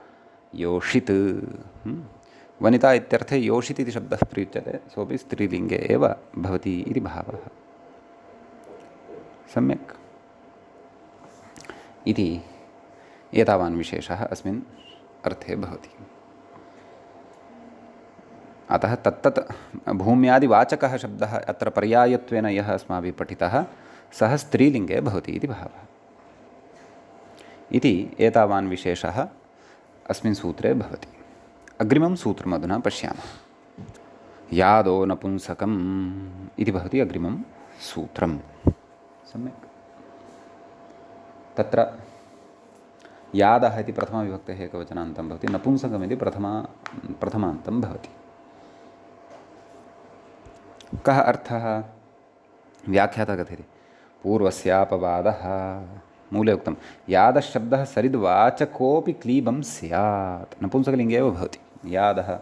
योषित् वनिता इत्यर्थे योषित् इति शब्दः प्रयुज्यते सोऽपि स्त्रीलिङ्गे एव भवति इति भावः। सम्यक्। इति एतावान् विशेषः अस्मिन् अर्थे भवति। अतः तत्तत् भूम्यादिवाचकः शब्दः अत्र पर्यायत्वेन यः अस्माभिः पठितः सः स्त्रीलिङ्गे भवति इति भावः। इति एतावान् विशेषः अस्मिन् सूत्रे भवति। अग्रिमं सूत्रमधुना पश्यामः। यादो नपुंसकम् इति भवति अग्रिमं सूत्रं। सम्यक्। तत्र यादः इति प्रथमाविभक्तेः एकवचनान्तं भवति, नपुंसकमिति प्रथमान्तं भवति। कः अर्थः? व्याख्याता कथयति पूर्वस्यापवादः। मूले उक्तं यादशब्दः सरिद्वाचकोऽपि क्लीबं स्यात्। नपुंसकलिङ्गे एव भवति। यादः,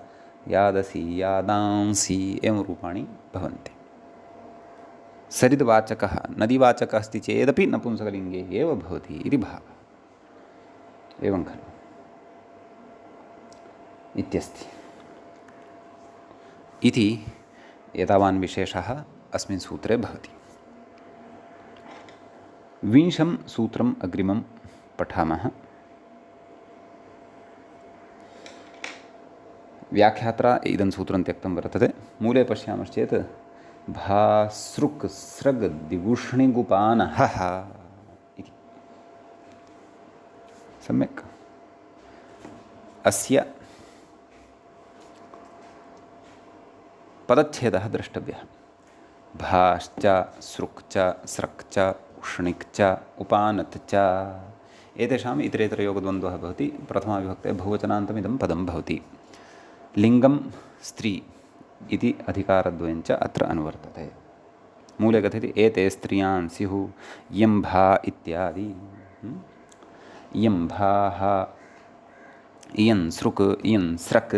यादसि, यादांसि एवं रूपाणि भवन्ति। सरिद्वाचकः नदीवाचकः अस्ति चेदपि नपुंसकलिङ्गे एव भवति इति भावः। एवं खलु इत्यस्ति। इति एतावान् विशेषः अस्मिन् सूत्रे भवति। 20 सूत्रम् अग्रिमं पठामः। व्याख्यात्रा इदं सूत्रं त्यक्तं वर्तते। मूले पश्यामश्चेत् भासृक् स्रग् दिगुष्णिगुपानः इति। सम्यक्। अस्य पदच्छेदः द्रष्टव्यः। भाश्च सृक् च स्रक् च उष्णिक् च उपानत् च एतेषाम् इतरेतरयोगद्वन्द्वः भवति। प्रथमाविभक्ते बहुवचनान्तमिदं पदं भवति। लिङ्गं स्त्री इति अधिकारद्वयञ्च अत्र अनुवर्तते। मूले कथयति एते स्त्रियान् स्युः इयं भा इत्यादि। इयं भाः, इयं सृक्, इयं स्रक्,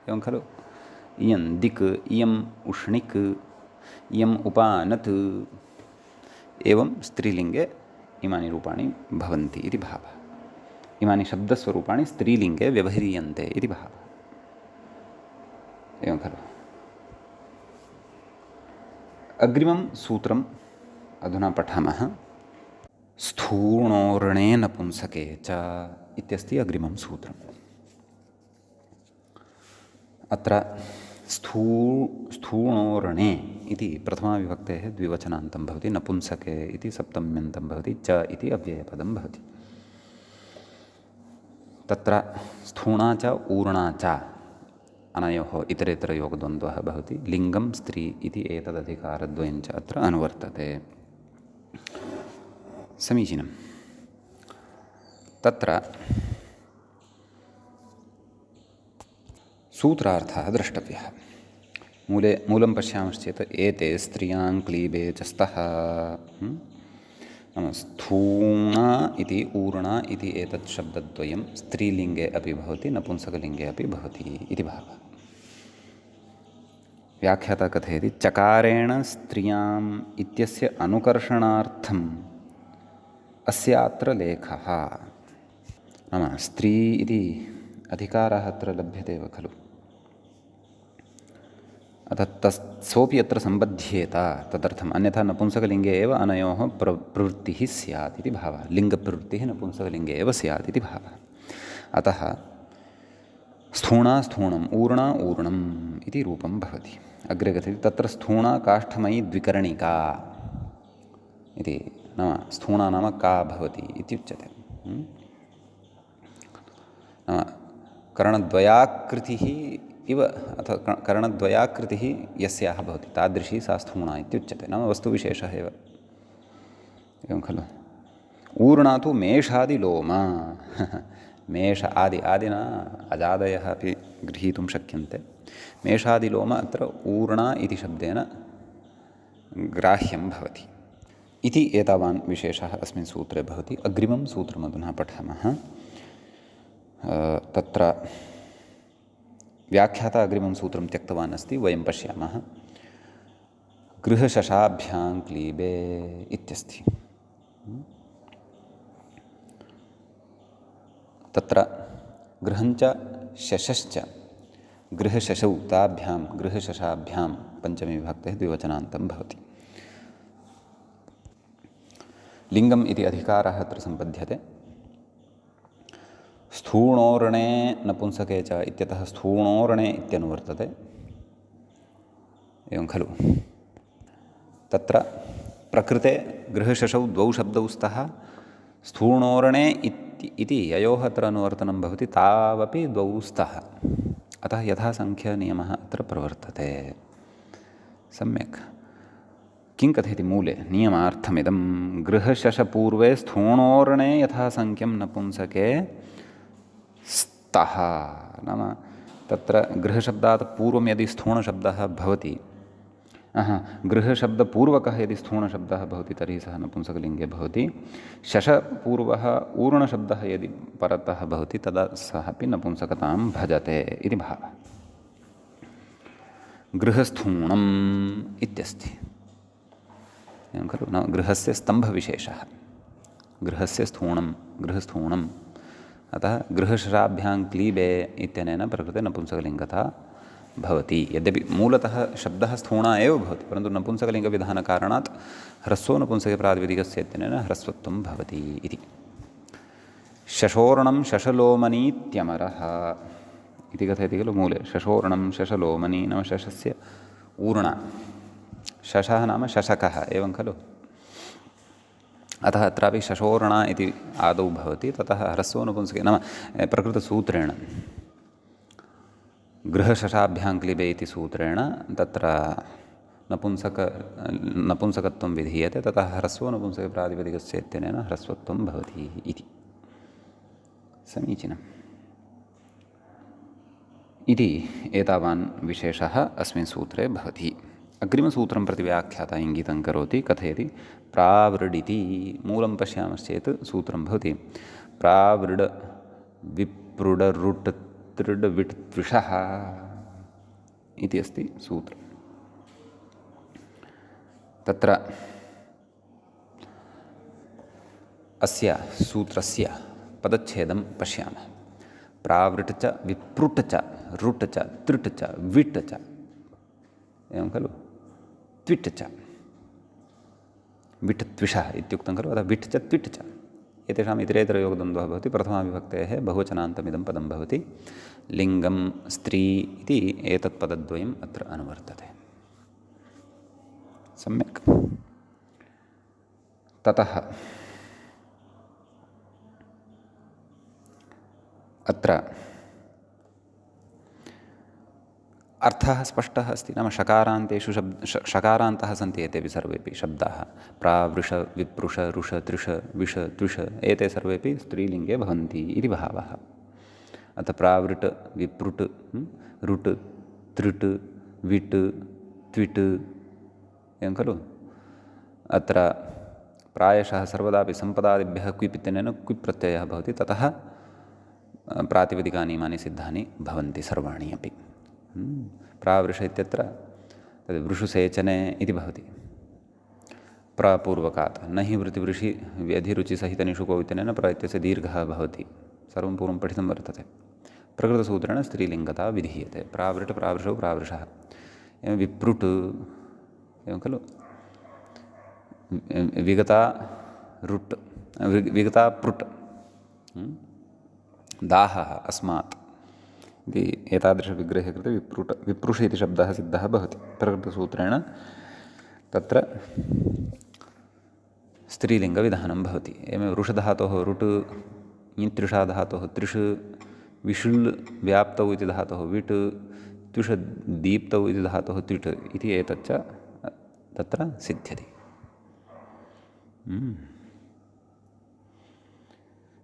एवं खलु। इयं दिक्, इयम् उष्णिक्, इयम् उपानत्, एवं स्त्रीलिङ्गे इमानि रूपाणि भवन्ति इति भावः। इमानि शब्दस्वरूपाणि स्त्रीलिङ्गे व्यवह्रियन्ते इति भावः। एवं खलु। अग्रिमं सूत्रम् अधुना पठामः। स्थूणोर्णे नपुंसके च इत्यस्ति अग्रिमं सूत्रम्। अत्र स्थूणोर्णे इति प्रथमाविभक्तेः द्विवचनान्तं भवति। नपुंसके इति सप्तम्यन्तं भवति। च इति अव्ययपदं भवति। तत्र स्थूणा च ऊर्णा च अनयोः इतरेतरयोगद्वन्द्वः भवति। लिङ्गं स्त्री इति एतदधिकारद्वयञ्च अत्र अनुवर्तते। समीचीनं। तत्र सूत्रार्थः द्रष्टव्यः। मूलं पश्यामश्चेत् एते स्त्रियां क्लीबे च स्तः। नाम स्थूणा इति ऊर्णा इति एतत् शब्दद्वयं स्त्रीलिङ्गे अपि भवति, नपुंसकलिङ्गे अपि भवति इति भावः। व्याख्याता कथयति चकारेण स्त्रियाम् इत्यस्य अनुकर्षणार्थम् अस्यात्र लेखः। नाम स्त्री इति अधिकारः अत्र लभ्यते एव खलु। अतः सोऽपि अत्र सम्बध्येत तदर्थम्। अन्यथा नपुंसकलिङ्गे एव अनयोः प्रवृत्तिः स्यात् इति भावः। लिङ्गप्रवृत्तिः नपुंसकलिङ्गे एव स्यात् इति भावः। अतः स्थूणा स्थूणम्, ऊर्णा ऊर्णम् इति रूपं भवति। अग्रे कथयति तत्र स्थूणा काष्ठमयी द्विकर्णिका इति। नाम स्थूणा नाम का भवति इत्युच्यते। नाम कर्णद्वयाकृतिः इव अथवा कर्णद्वयाकृतिः यस्याः भवति तादृशी सा स्थूणा इत्युच्यते। नाम वस्तुविशेषः एव। एवं खलु। ऊर्णा तु मेषादिलोम। मेष आदिना अजादयः अपि गृहीतुं शक्यन्ते। मेषादिलोम अत्र ऊर्णा इति शब्देन ग्राह्यं भवति इति एतावान् विशेषः अस्मिन् सूत्रे भवति। अग्रिमं सूत्रमधुना पठामः। तत्र व्याख्याता अग्रिमं सूत्रं त्यक्तवान् अस्ति। वयं पश्यामः। गृहशशाभ्यां क्लीबे इत्यस्ति। तत्र गृहञ्च शशश्च गृहशशौ ताभ्यां गृहशशाभ्यां पञ्चमी विभक्तेः द्विवचनान्तं भवति। लिङ्गम् इति अधिकारः अत्र सम्पद्यते। स्थूणोर्णे नपुंसके च इत्यतः स्थूणोर्णे इत्यनुवर्तते। एवं खलु। तत्र प्रकृते गृहशशौ द्वौ शब्दौ स्तः। स्थूणोरणे इति ययोः अत्र अनुवर्तनं भवति तावपि द्वौ स्तः। अतः यथासङ्ख्यनियमः अत्र प्रवर्तते। सम्यक्। किं कथयति मूले नियमार्थमिदं गृहशशपूर्वे स्थूणोरणे यथासङ्ख्यं नपुंसके स्तः। नाम तत्र गृहशब्दात् पूर्वं यदि स्थूणशब्दः भवति, गृहशब्दपूर्वकः यदि स्थूणशब्दः भवति तर्हि सः नपुंसकलिङ्गे भवति। शशपूर्वः ऊर्णशब्दः यदि परतः भवति तदा सः अपि नपुंसकतां भजते इति भावः। गृहस्थूणम् इत्यस्ति, एवं खलु। न गृहस्य स्तम्भविशेषः, गृहस्य गृहस्थूणम्। अतः गृहशराभ्यां क्लीबे इत्यनेन प्रकृते नपुंसकलिङ्गता भवति। यद्यपि मूलतः शब्दः स्थूणा एव भवति, परन्तु नपुंसकलिङ्गविधानकारणात् ह्रस्वो नपुंसके प्रातिपदिकस्य इत्यनेन ह्रस्वत्वं भवति इति। शशोर्णं शशलोमनीत्यमरः इति कथयति खलु मूले। शशोर्णं शशलोमनी नाम शशस्य ऊर्णा। शशः नाम शशकः, एवं खलु। अतः अत्रापि शशोर्णा इति आदौ भवति, ततः ह्रस्वो नपुंसके नाम प्रकृतसूत्रेण गृहशशाभ्यां क्लीबे इति सूत्रेण तत्र नपुंसकत्वं विधीयते, ततः ह्रस्वो नपुंसके प्रातिपदिकस्य इत्यनेन ह्रस्वत्वं भवति इति। समीचीनम्। इति एतावान् विशेषः अस्मिन् सूत्रे भवति। अग्रिमसूत्रं प्रति व्याख्याता इङ्गितं करोति, कथयति प्रावृडिति। मूलं पश्यामश्चेत् सूत्रं भवति प्रावृड विप्रुड रुट् तृड् विट् त्विषः इति अस्ति सूत्रम्। तत्र अस्य सूत्रस्य पदच्छेदं पश्यामः। प्रावृट् च विप्रुट् च रुट् च तृट् च विट् च, एवं खलु। त्विट् च विट् त्विषः इत्युक्तं खलु। अतः विट् च त्विट् च एतेषाम् इतरेतरयोगद्वन्द्वः भवति। प्रथमाविभक्तेः बहुवचनान्तमिदं पदं भवति। लिङ्गं स्त्री इति एतत् पदद्वयम् अत्र अनुवर्तते। सम्यक्। ततः अत्र अर्थः स्पष्टः अस्ति। नाम शकारान्तेषु शकारान्तः सन्ति एतेपि सर्वेपि शब्दाः। प्रावृष विप्रुष रुष त्रिष विष त्विष एते सर्वेपि स्त्रीलिङ्गे भवन्ति इति भावः। अतः प्रावृट् विप्रुट् रुट् तृट् विट् त्विट्, एवं खलु। अत्र प्रायशः सर्वदापि सम्पदादिभ्यः क्विप् इत्यनेन क्विप् प्रत्ययः भवति, ततः प्रातिपदिकानि इमानि सिद्धानि भवन्ति सर्वाणि अपि। प्रावृष इत्यत्र तद् वृषुसेचने इति भवति प्रपूर्वकात्। न हि वृत्तिवृषि व्यधिरुचिसहितनिषुको इत्यनेन प्र इत्यस्य दीर्घः भवति। सर्वं पूर्वं पठितं वर्तते। प्रकृतसूत्रेण स्त्रीलिङ्गता विधीयते। प्रावृट् प्रावृषौ प्रावृषः, एवं विप्रुट्, एवं खलु। विगता रुट् विगता पृट्, दाहः अस्मात् इति एतादृशविग्रहे कृते विप्रुष इति शब्दः सिद्धः भवति। प्रकृतसूत्रेण तत्र स्त्रीलिङ्गविधानं भवति। एवं रुषधातोः रुट्, ञित्रिषा धातोः त्रिष्, विषुल् व्याप्तौ इति धातोः विट्, त्विष दीप्तौ इति धातोः त्विट् इति एतच्च तत्र सिद्ध्यति।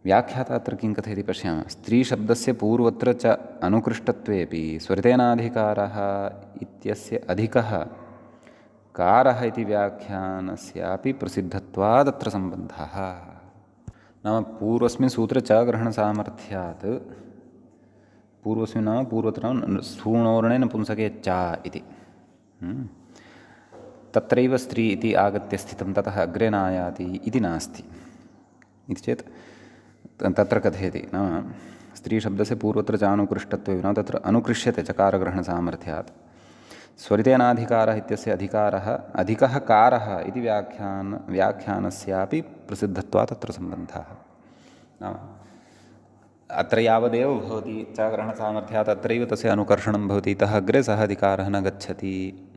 व्याख्याता अत्र किं कथयति पश्यामः। स्त्रीशब्दस्य पूर्वत्र च अनुकृष्टत्वेपि स्वरितेनाधिकारः इत्यस्य अधिकः कारः इति व्याख्यानस्यापि प्रसिद्धत्वादत्र सम्बन्धः। नाम पूर्वस्मिन् सूत्रे च ग्रहणसामर्थ्यात्, पूर्वस्मिन् नाम पूर्वत्र स्थूणोर्णे नपुंसके च इति, तत्रैव स्त्री इति आगत्य स्थितं, ततः अग्रे नायाति इति नास्ति इति चेत् तत्र कथयति। नाम स्त्रीशब्दस्य पूर्वत्र चानुकृष्टत्वे नाम तत्र अनुकृष्यते चकारग्रहणसामर्थ्यात्। स्वरितेनाधिकारः इत्यस्य अधिकः कारः इति व्याख्यानस्यापि प्रसिद्धत्वात् तत्र सम्बन्धः। नाम अत्र यावदेव भवति चग्रहणसामर्थ्यात् अत्रैव तस्य अनुकर्षणं भवति, इतः अग्रे सः अधिकारः न गच्छति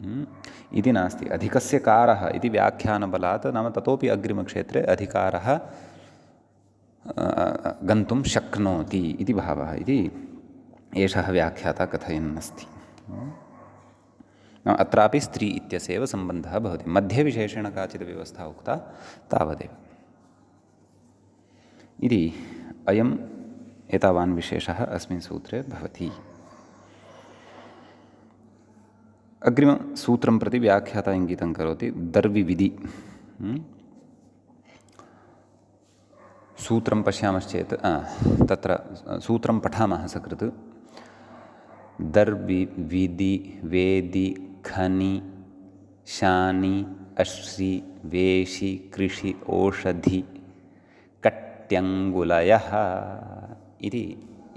इति नास्ति। अधिकस्य कारः इति व्याख्यानबलात् नाम ततोपि अग्रिमक्षेत्रे अधिकारः गन्तुं शक्नोति इति भावः इति एषः व्याख्याता कथयन् अस्ति। अत्रापि स्त्री इत्यस्य एव सम्बन्धः भवति। मध्ये विशेषेण काचित् व्यवस्था उक्ता तावदेव इति अयम् एतावान् विशेषः अस्मिन् सूत्रे भवति। अग्रिमसूत्रं प्रति व्याख्याता इङ्गितं करोति। दर्विविधि सूत्रं पश्यामश्चेत् तत्र सूत्रं पठामः सकृत्। दर्वि विधि वेदि खनि शानि अश्रि वेशि कृषि ओषधि कट्यङ्गुलयः इति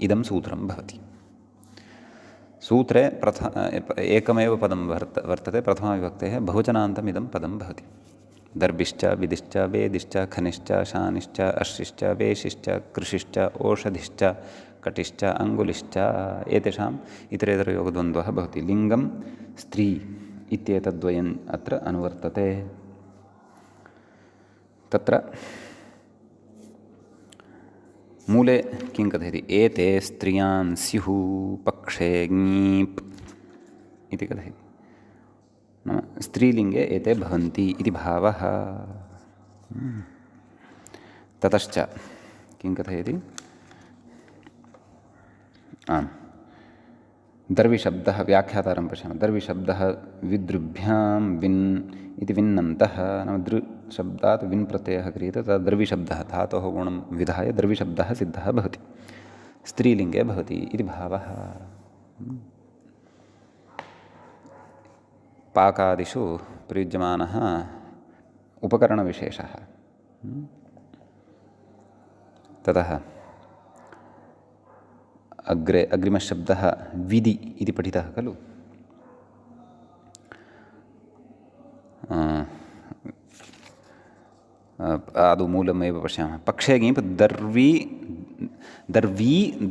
इदं सूत्रं भवति। सूत्रे एकमेव पदं वर्तते। प्रथमाविभक्तेः बहुवचनान्तम् इदं पदं भवति। दर्भिश्च विधिश्च वेदिश्च खनिश्च शानिश्च अश्रिश्च वेशिश्च कृषिश्च ओषधिश्च कटिश्च अङ्गुलिश्च एतेषाम् इतरेतरयोगद्वन्द्वः भवति। लिङ्गं स्त्री इत्येतद्वयम् अत्र अनुवर्तते। तत्र मूले किं कथयति? एते स्त्रियान् स्युः पक्षे ङीप् इति कथयति। नाम स्त्रीलिङ्गे एते भवन्ति इति भावः। ततश्च किं कथयति? आम्, दर्विशब्दः व्याख्यातारं पश्यामः। दर्विशब्दः विदृभ्यां विन् इति विन्नन्तः, नाम दृशब्दात् विन् प्रत्ययः क्रियते। तदा दर्विशब्दः धातोः गुणं विधाय दर्विशब्दः सिद्धः भवति, स्त्रीलिङ्गे भवति इति भावः। पाकादिषु प्रयुज्यमानः उपकरणविशेषः। ततः अग्रिमशब्दः विधि इति पठितः खलु। आदौ मूलमेव पश्यामः। पक्षे ङीप्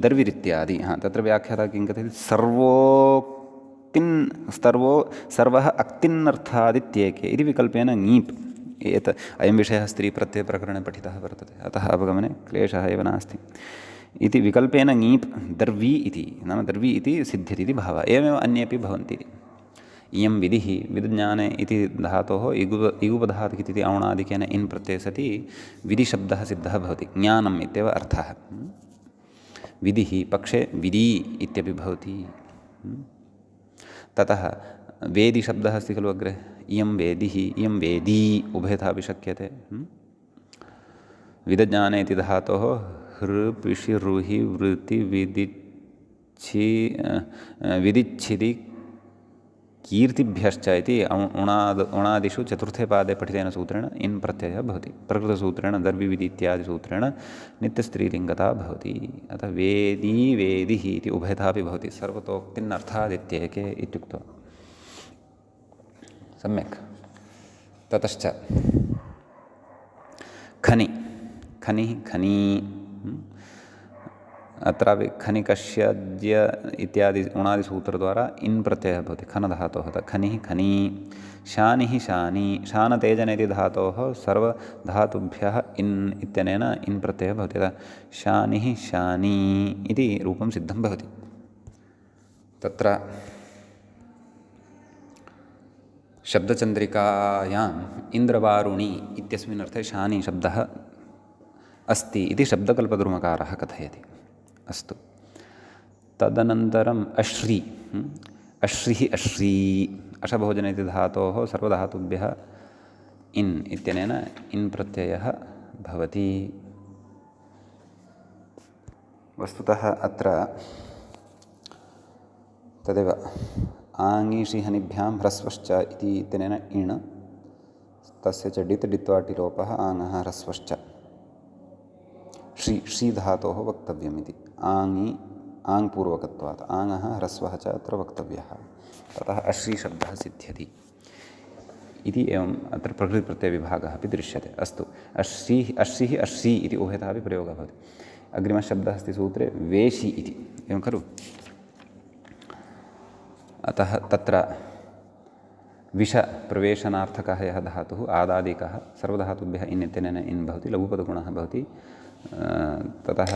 दर्विरित्यादि। तत्र व्याख्याता किं कथयति? सर्वः अक्तिन्नर्थादित्येके इति विकल्पेन ङीप्। अयं विषयः स्त्रीप्रत्ययप्रकरणे पठितः वर्तते, अतः अवगमने क्लेशः एव नास्ति। इति विकल्पेन ङीप् दर्वी इति, नाम दर्वी इति सिद्ध्यति इति भावः। एवमेव अन्येपि भवन्ति। इयं विधिः विज्ञाने इति धातोः इगुपधातुः इति औणादिकेन इन् प्रत्यये सति विधिशब्दः सिद्धः भवति। ज्ञानम् इत्येव अर्थः। विधिः पक्षे विधि इत्यपि भवति। ततः वेदिशब्दः अस्ति खलु अग्रे। इयं वेदिः इयं वेदी उभयथा अपि शक्यते। विदज्ञाने इति धातोः हृ पिषि रुहि वृति विदिच्छिदि कीर्तिभ्यश्च इति उणादिषु चतुर्थे पादे पठितेन सूत्रेण इन् प्रत्ययः भवति। प्रकृतसूत्रेण दर्विविधि इत्यादिसूत्रेण नित्यस्त्रीलिङ्गता भवति। अतः वेदी वेदिः इति उभयथापि भवति। सर्वतोक्तिन्नर्थादित्येके इत्युक्त्वा सम्यक्। ततश्च खनि खनिः खनी। अत्रापि खनिकस्यद्य इत्यादि उणादिसूत्रद्वारा इन् प्रत्ययः भवति खनधातोः। खनिः खनी। शानिः शानी। शानतेजन इति धातोः सर्वधातुभ्यः इन् इत्यनेन इन् प्रत्ययः भवति। यदा शानिः शानी इति रूपं सिद्धं भवति। तत्र शब्दचन्द्रिकायाम् इन्द्रवारुणी इत्यस्मिन् अर्थे शानी शब्दः अस्ति इति शब्दकल्पद्रुमकारः कथयति। अस्तु, तदनन्तरम् अश्री। अश्रिः अश्री। अशभोजन इति धातोः सर्वधातुभ्यः इन् इत्यनेन इन् प्रत्ययः भवति। वस्तुतः अत्र तदेव आङीषिहनिभ्यां ह्रस्वश्च इति इत्यनेन इण्, तस्य च डित् डित्वाटि लोपः आङः ह्रस्वश्च। श्री धातोः वक्तव्यम् इति। आङ्पूर्वकत्वात् आङः ह्रस्वः च अत्र वक्तव्यः। ततः अश्री शब्दः सिद्ध्यति इति। एवम् अत्र प्रकृतिप्रत्ययविभागः अपि दृश्यते। अस्तु, अश्रीः अश्रिः अश्री इति उभयतः अपि प्रयोगः भवति। अग्रिमः शब्दः अस्ति सूत्रे वेशि इति, एवं खलु। अतः तत्र विषप्रवेशनार्थकः यः धातुः आदादिकः सर्वधातुभ्यः इन् इत्यनेन इन् भवति, लघुपदगुणः भवति। ततः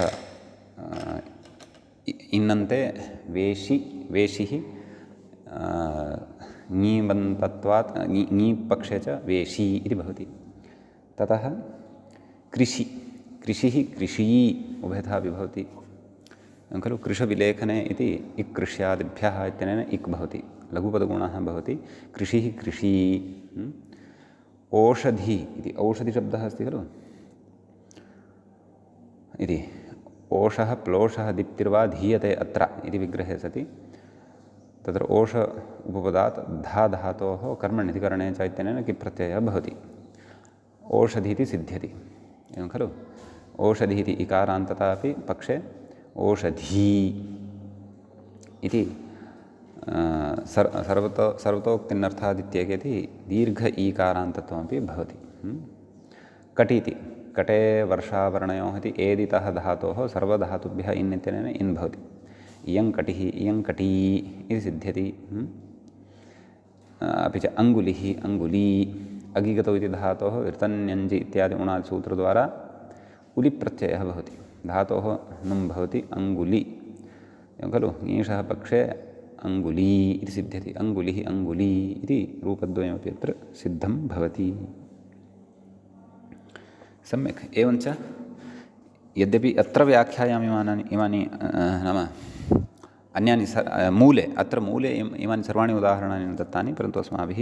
इन्नन्ते वेशि वेशिः ङीबन्तत्वात् ङी पक्षे च वेशी इति भवति। ततः कृषि कृषिः कृषियी उभयथा विभवति खलु। कृशविलेखने इति इक् कृष्यादिभ्यः इत्यनेन इक् भवति, लघुपदगुणः भवति। कृषिः कृषी। ओषधि इति औषधिशब्दः अस्ति खलु इति ओषः प्लोषः दीप्तिर्वा धीयते अत्र इति विग्रहे सति तत्र ओष उपपदात् धा धातोः कर्मण्यति करणे च इत्यनेन किप् प्रत्ययः भवति। ओषधि इति सिद्ध्यति एवं खलु। ओषधिः इति इकारान्तता अपि पक्षे ओषधी इति सर्वतोक्तिन्नर्थादित्येकेति दीर्घ ईकारान्तत्वमपि भवति। कटीति कटे वर्षावर्णयोः इति एदितः धातोः सर्वधातुभ्यः इन् इत्यनेन इन् भवति। इयं कटिः इयं कटी इति सिद्ध्यति। अपि च अङ्गुलिः अङ्गुली अगिगतौ इति धातोः ऋतन्यञ्जि इत्यादि उणादिसूत्रद्वारा उलिप्रत्ययः भवति। धातोः नुं भवति अङ्गुलि एवं खलु। ङीषः पक्षे अङ्गुली इति सिद्ध्यति। अङ्गुलिः अङ्गुली इति रूपद्वयमपि अत्र सिद्धं भवति। सम्यक्। एवञ्च यद्यपि अत्र व्याख्यायाम् इमानि नाम अन्यानि मूले अत्र मूले इमानि सर्वाणि उदाहरणानि न दत्तानि, परन्तु अस्माभिः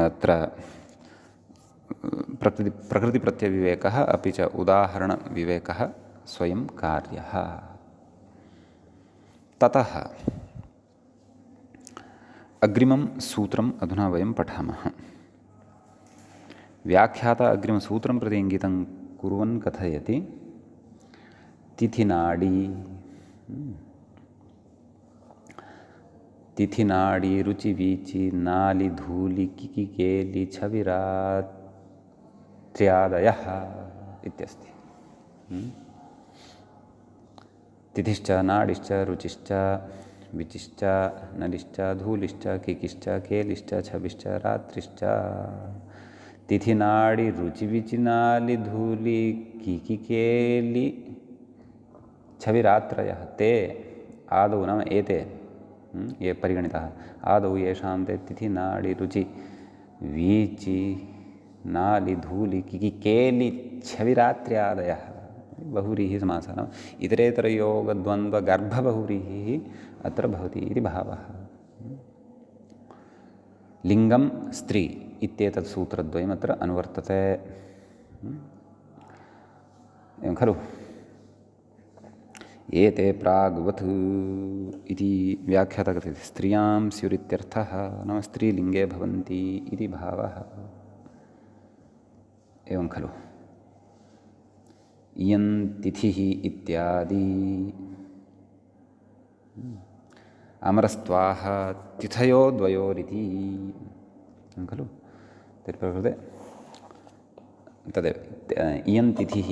अत्र प्रकृतिप्रत्ययविवेकः अपि च उदाहरणविवेकः स्वयं कार्यः। ततः अग्रिमं सूत्रम् अधुना वयं पठामः। व्याख्याता अग्रिमसूत्रं प्रति इङ्गितं कुर्वन् कथयति तिथिनाडी तिथिनाडी रुचिवीचि नाली धूलि किकिकेलि छविरात्र्यादयः इत्यस्ति। तिथिश्च नाडिश्च रुचिश्च विचिश्च नलिश्च धूलिश्च किकिश्च केलिश्च छविश्च रात्रिश्च। तिथिनाडि रुचिविचिनालि धूलि किकिकेलि छविरात्रयः ते आदौ नाम एते ये परिगणिताः आदौ येषां ते तिथिनाडि रुचि वीचि नालि धूलि किकिकेलि छविरात्र्यादयः बहुव्रीहि समासः। नाम इतरेतरयोगद्वन्द्वगर्भबहुव्रीहिः अत्र भवति इति भावः। लिङ्गं स्त्री इत्येतत् सूत्रद्वयम् अत्र अनुवर्तते एवं खलु। एते प्राग्वत् इति व्याख्याता कथयति स्त्रियां स्युरित्यर्थः, नाम स्त्रीलिङ्गे भवन्ति इति भावः एवं खलु। इयं तिथिः इत्यादि अमरस्त्वाः तिथयो द्वयोरिति खलु। तर्हि प्रकृते तदेव इयं तिथिः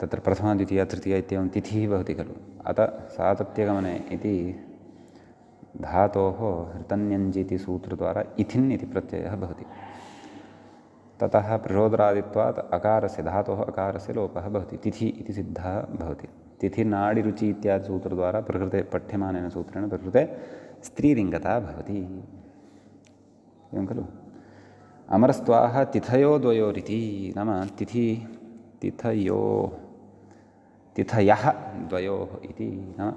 तत्र प्रथमा द्वितीया तृतीया इत्येवं तिथिः भवति खलु। अतः सातत्यगमने इति धातोः हृतन्यञ्जिति सूत्रद्वारा इथिन् इति प्रत्ययः भवति। ततः प्रचोदरादित्वात् अकारस्य धातोः अकारस्य लोपः भवति, तिथि इति सिद्धः भवति। तिथिनाडिरुचि इत्यादि सूत्रद्वारा प्रकृते पठ्यमानेन सूत्रेण प्रकृते स्त्रीलिङ्गता भवति एवं खलु। अमरस्त्वाः तिथयो द्वयोरिति नाम तिथयः द्वयोः इति नाम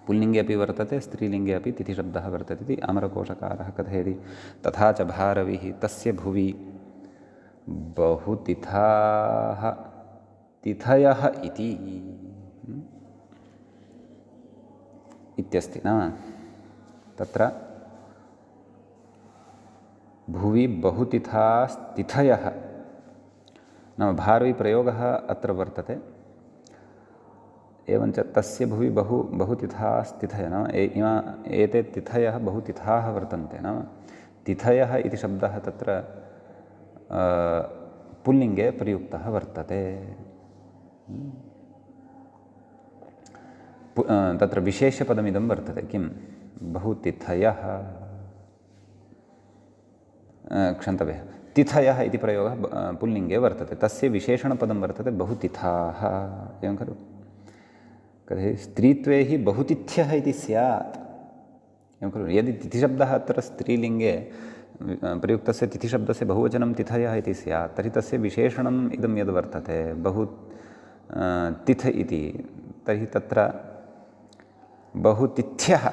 पुल्लिङ्गे अपि वर्तते स्त्रीलिङ्गे अपि तिथिशब्दः वर्तते इति अमरकोशकारः कथयति। तथा च भारविः तस्य भुवि बहुतिथाः तिथयः इति इत्यस्ति। नाम तत्र भुवि बहुतिथास्तिथयः नाम भारवी प्रयोगः अत्र वर्तते। एवञ्च तस्य भुवि बहुतिथास्तिथयः नाम एते तिथयः बहुतिथाः वर्तन्ते। नाम तिथयः इति शब्दः तत्र पुल्लिङ्गे प्रयुक्तः वर्तते। तत्र विशेष्यपदमिदं वर्तते किं बहुतिथयः क्षन्तव्यः तिथयः इति प्रयोगः पुल्लिङ्गे वर्तते, तस्य विशेषणपदं वर्तते बहुतिथाः, एवं खलु। तर्हि स्त्रीत्वे हि बहुतिथ्यः इति स्यात्, एवं खलु। यदि तिथिशब्दः अत्र स्त्रीलिङ्गे प्रयुक्तस्य तिथिशब्दस्य बहुवचनं तिथयः इति स्यात्, तर्हि तस्य विशेषणम् इदं यद् वर्तते बहु तिथ इति, तर्हि तत्र बहुतिथ्यः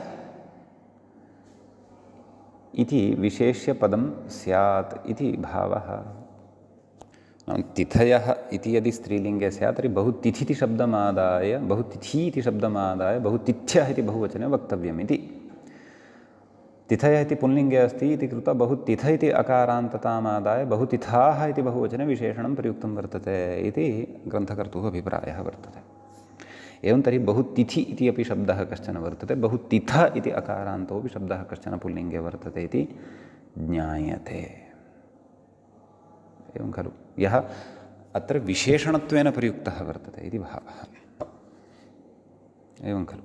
इति विशेष्यपदं स्यात् इति भावः। तिथयः इति यदि स्त्रीलिङ्गे स्यात् तर्हि बहुतिथि इति शब्दमादाय, बहुतिथि इति शब्दमादाय बहुतिथ्यः इति बहुवचने वक्तव्यम् इति। तिथयः इति पुल्लिङ्गे अस्ति इति कृत्वा बहुतिथ इति अकारान्ततामादाय बहुतिथाः इति बहुवचने विशेषणं प्रयुक्तं वर्तते इति ग्रन्थकर्तुः अभिप्रायः वर्तते। एवं तर्हि बहुतिथि इति अपि शब्दः कश्चन वर्तते, बहुतिथ इति अकारान्तोऽपि शब्दः कश्चन पुल्लिङ्गे वर्तते इति ज्ञायते, एवं खलु। यः अत्र विशेषणत्वेन प्रयुक्तः वर्तते इति भावः, एवं खलु।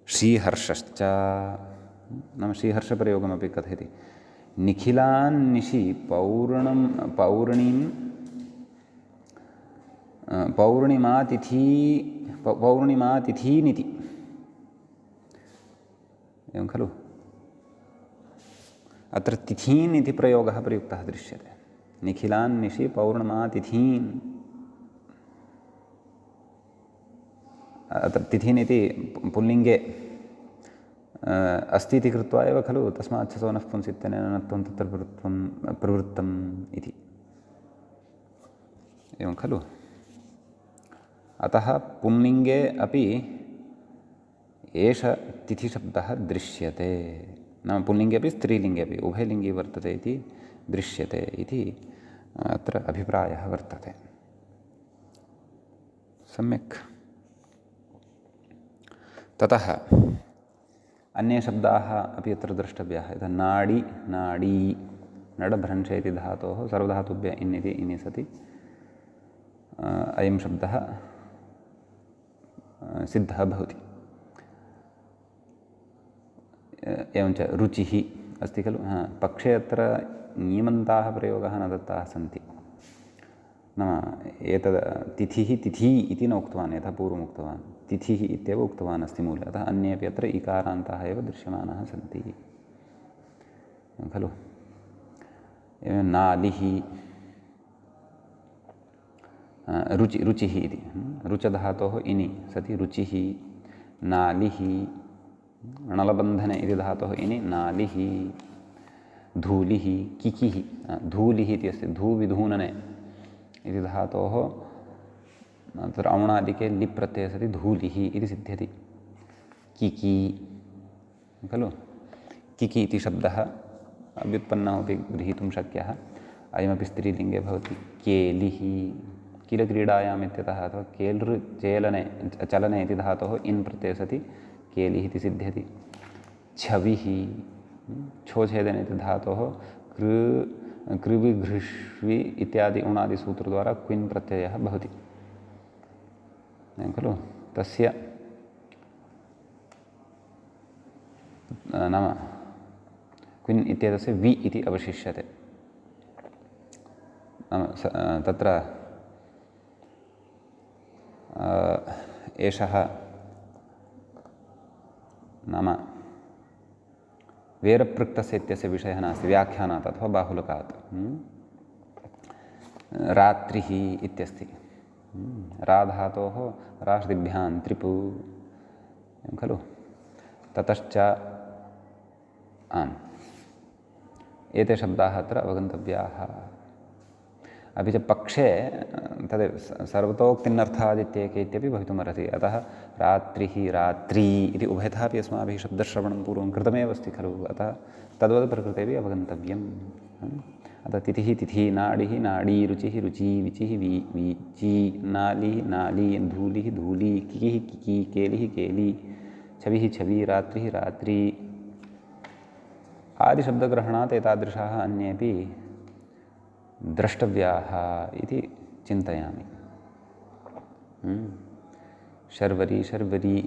श्रीहर्षश्च नाम श्रीहर्षप्रयोगमपि कथयति। निखिलान्निशि पौर्णिमातिथीनिति, एवं खलु। अत्र तिथीन् इति प्रयोगः प्रयुक्तः दृश्यते। निखिलान्निशि पौर्णमातिथीन्, अत्र तिथीन् इति पुल्लिङ्गे अस्ति इति कृत्वा एव खलु तस्मात् छसो नः पुंसित्यनेन नत्वं तत्र प्रवृत्तम् इति, एवं खलु। अतः पुल्लिङ्गे अपि एष तिथिशब्दः दृश्यते, नाम पुल्लिङ्गे अपि स्त्रीलिङ्गे अपि उभयलिङ्गी वर्तते इति दृश्यते इति अत्र अभिप्रायः वर्तते। सम्यक्। ततः अन्ये शब्दाः अपि अत्र द्रष्टव्याः। यथा नाडी, नाडी, नडभ्रंशे इति धातोः सर्वधातुभ्यः इन् इति इनि सति अयं शब्दः सिद्धः भवति। एवञ्च रुचिः अस्ति खलु। पक्षे अत्र ञीमन्ताः प्रयोगाः न दत्ताः सन्ति, नाम एतद् तिथिः तिथि इति न उक्तवान्, यथा पूर्वम् उक्तवान्, तिथिः इत्येव उक्तवान् अस्ति मूले। अतः अन्येपि अत्र इकारान्ताः एव दृश्यमानाः सन्ति, खलु। एवं नालिः, रुचिः इति रुचधातोः इनि सति रुचिः, नालिः, णलबन्धने इति धातोः इनि नालिः, धूलिः, किकिः, धूलिः इति अस्ति, धूविधूनने इति धातोः तत्र औणादिके लिप् प्रत्ययः सति धूलिः इति सिद्ध्यति। किकी, खलु। किकी इति शब्दः व्युत्पन्नमपि गृहीतुं शक्यः, अयमपि स्त्रीलिङ्गे भवति। केलिः, किलक्रीडायाम् इत्यतः अथवा चलने इति धातोः इन् प्रत्ययः सति केलिः इति सिद्ध्यति। छविः, छोछेदने इति धातोः कृविघृष्वि इत्यादि उणादिसूत्रद्वारा क्विन् प्रत्ययः भवति, खलु। तस्य नाम क्विन् इत्येतस्य वि इति अवशिष्यते। नाम तत्र एषः नाम वेरपृक्तस्य इत्यस्य विषयः नास्ति, व्याख्यानात् अथवा बाहुलकात्। रात्रिः इत्यस्ति, राधातोः राश्दिभ्यां त्रिपु, खलु। ततश्च आम्, एते शब्दाः अत्र अवगन्तव्याः। अपि च पक्षे तदेव सर्वतोक्तिन्नर्थादित्येके इत्यपि भवितुमर्हति। अतः रात्रिः, रात्री इति उभयतः अपि अस्माभिः शब्दश्रवणं पूर्वं कृतमेव अस्ति खलु। अतः तद्वत् प्रकृतेपि अवगन्तव्यम्। अतः तिथिः तिथि, नाडिः नाडी, रुचिः रुचि, विचिः विचि, नालिः नाली, धूलिः धूली, किकिः किकी, केलिः केली, छविः छवि, रात्रिः रात्रि आदिशब्दग्रहणात् एतादृशाः अन्येपि द्रष्टव्याः इति चिन्तयामि। शर्वरी शर्वरी,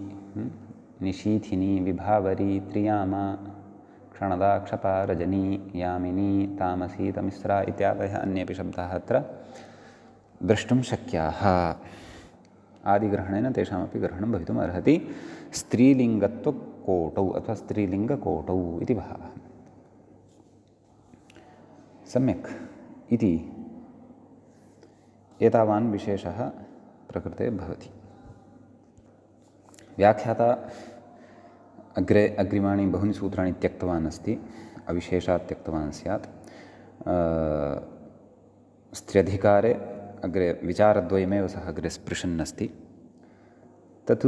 निशीथिनी, विभावरी, त्रियामा, क्षणदाक्षपा रजनी यामिनी तामसी तमिस्रा इत्यादयः अन्येपि शब्दाः अत्र द्रष्टुं शक्याः। आदिग्रहणेन तेषामपि ग्रहणं भवितुम् अर्हति। स्त्रीलिङ्गत्वकोटौ अथवा स्त्रीलिङ्गकोटौ इति भावः। सम्यक् इति एतावान् विशेषः प्रकृते भवति। व्याख्याता अग्रिमाणि बहूनि सूत्राणि त्यक्तवान् अस्ति, अविशेषात् त्यक्तवान् स्यात्। स्त्र्यधिकारे अग्रे विचारद्वयमेव सः अग्रे स्पृशन् अस्ति। तत्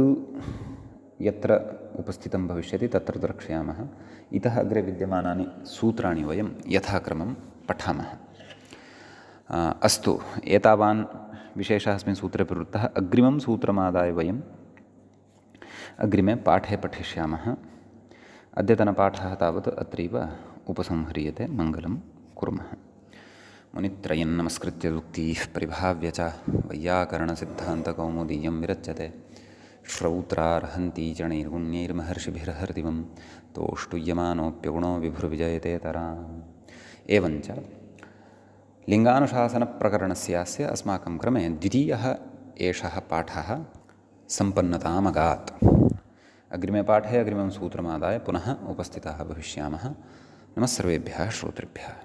यत्र उपस्थितं भविष्यति तत्र द्रक्ष्यामः। इतः अग्रे विद्यमानानि सूत्राणि वयं यथाक्रमं पठामः। अस्तु, एतावान् विशेषः अस्मिन् सूत्रे प्रवृत्तः। अग्रिमं सूत्रमादाय वयम् अग्रिमे पाठे पठिष्यामः। अद्यतनपाठः तावत् अत्रैव उपसंह्रियते। मङ्गलं कुर्मः। मुनित्रयं नमस्कृत्य उक्तीः परिभाव्य च वैयाकरणसिद्धान्तकौमुदीयं विरच्यते। श्रौत्रार्हन्ती च नैर्गुण्यैर्महर्षिभिर्हर्दिवं तोष्टुयमानोऽप्यगुणो विभुर्विजयते तराम्। एवञ्च लिङ्गानुशासनप्रकरणस्यास्य अस्माकं क्रमे द्वितीयः एषः पाठः सम्पन्नतामगात्। अग्रिमे पाठे अग्रिमं सूत्रमादाय पुनः उपस्थिताः भविष्यामः। नमः सर्वेभ्यः श्रोतृभ्यः।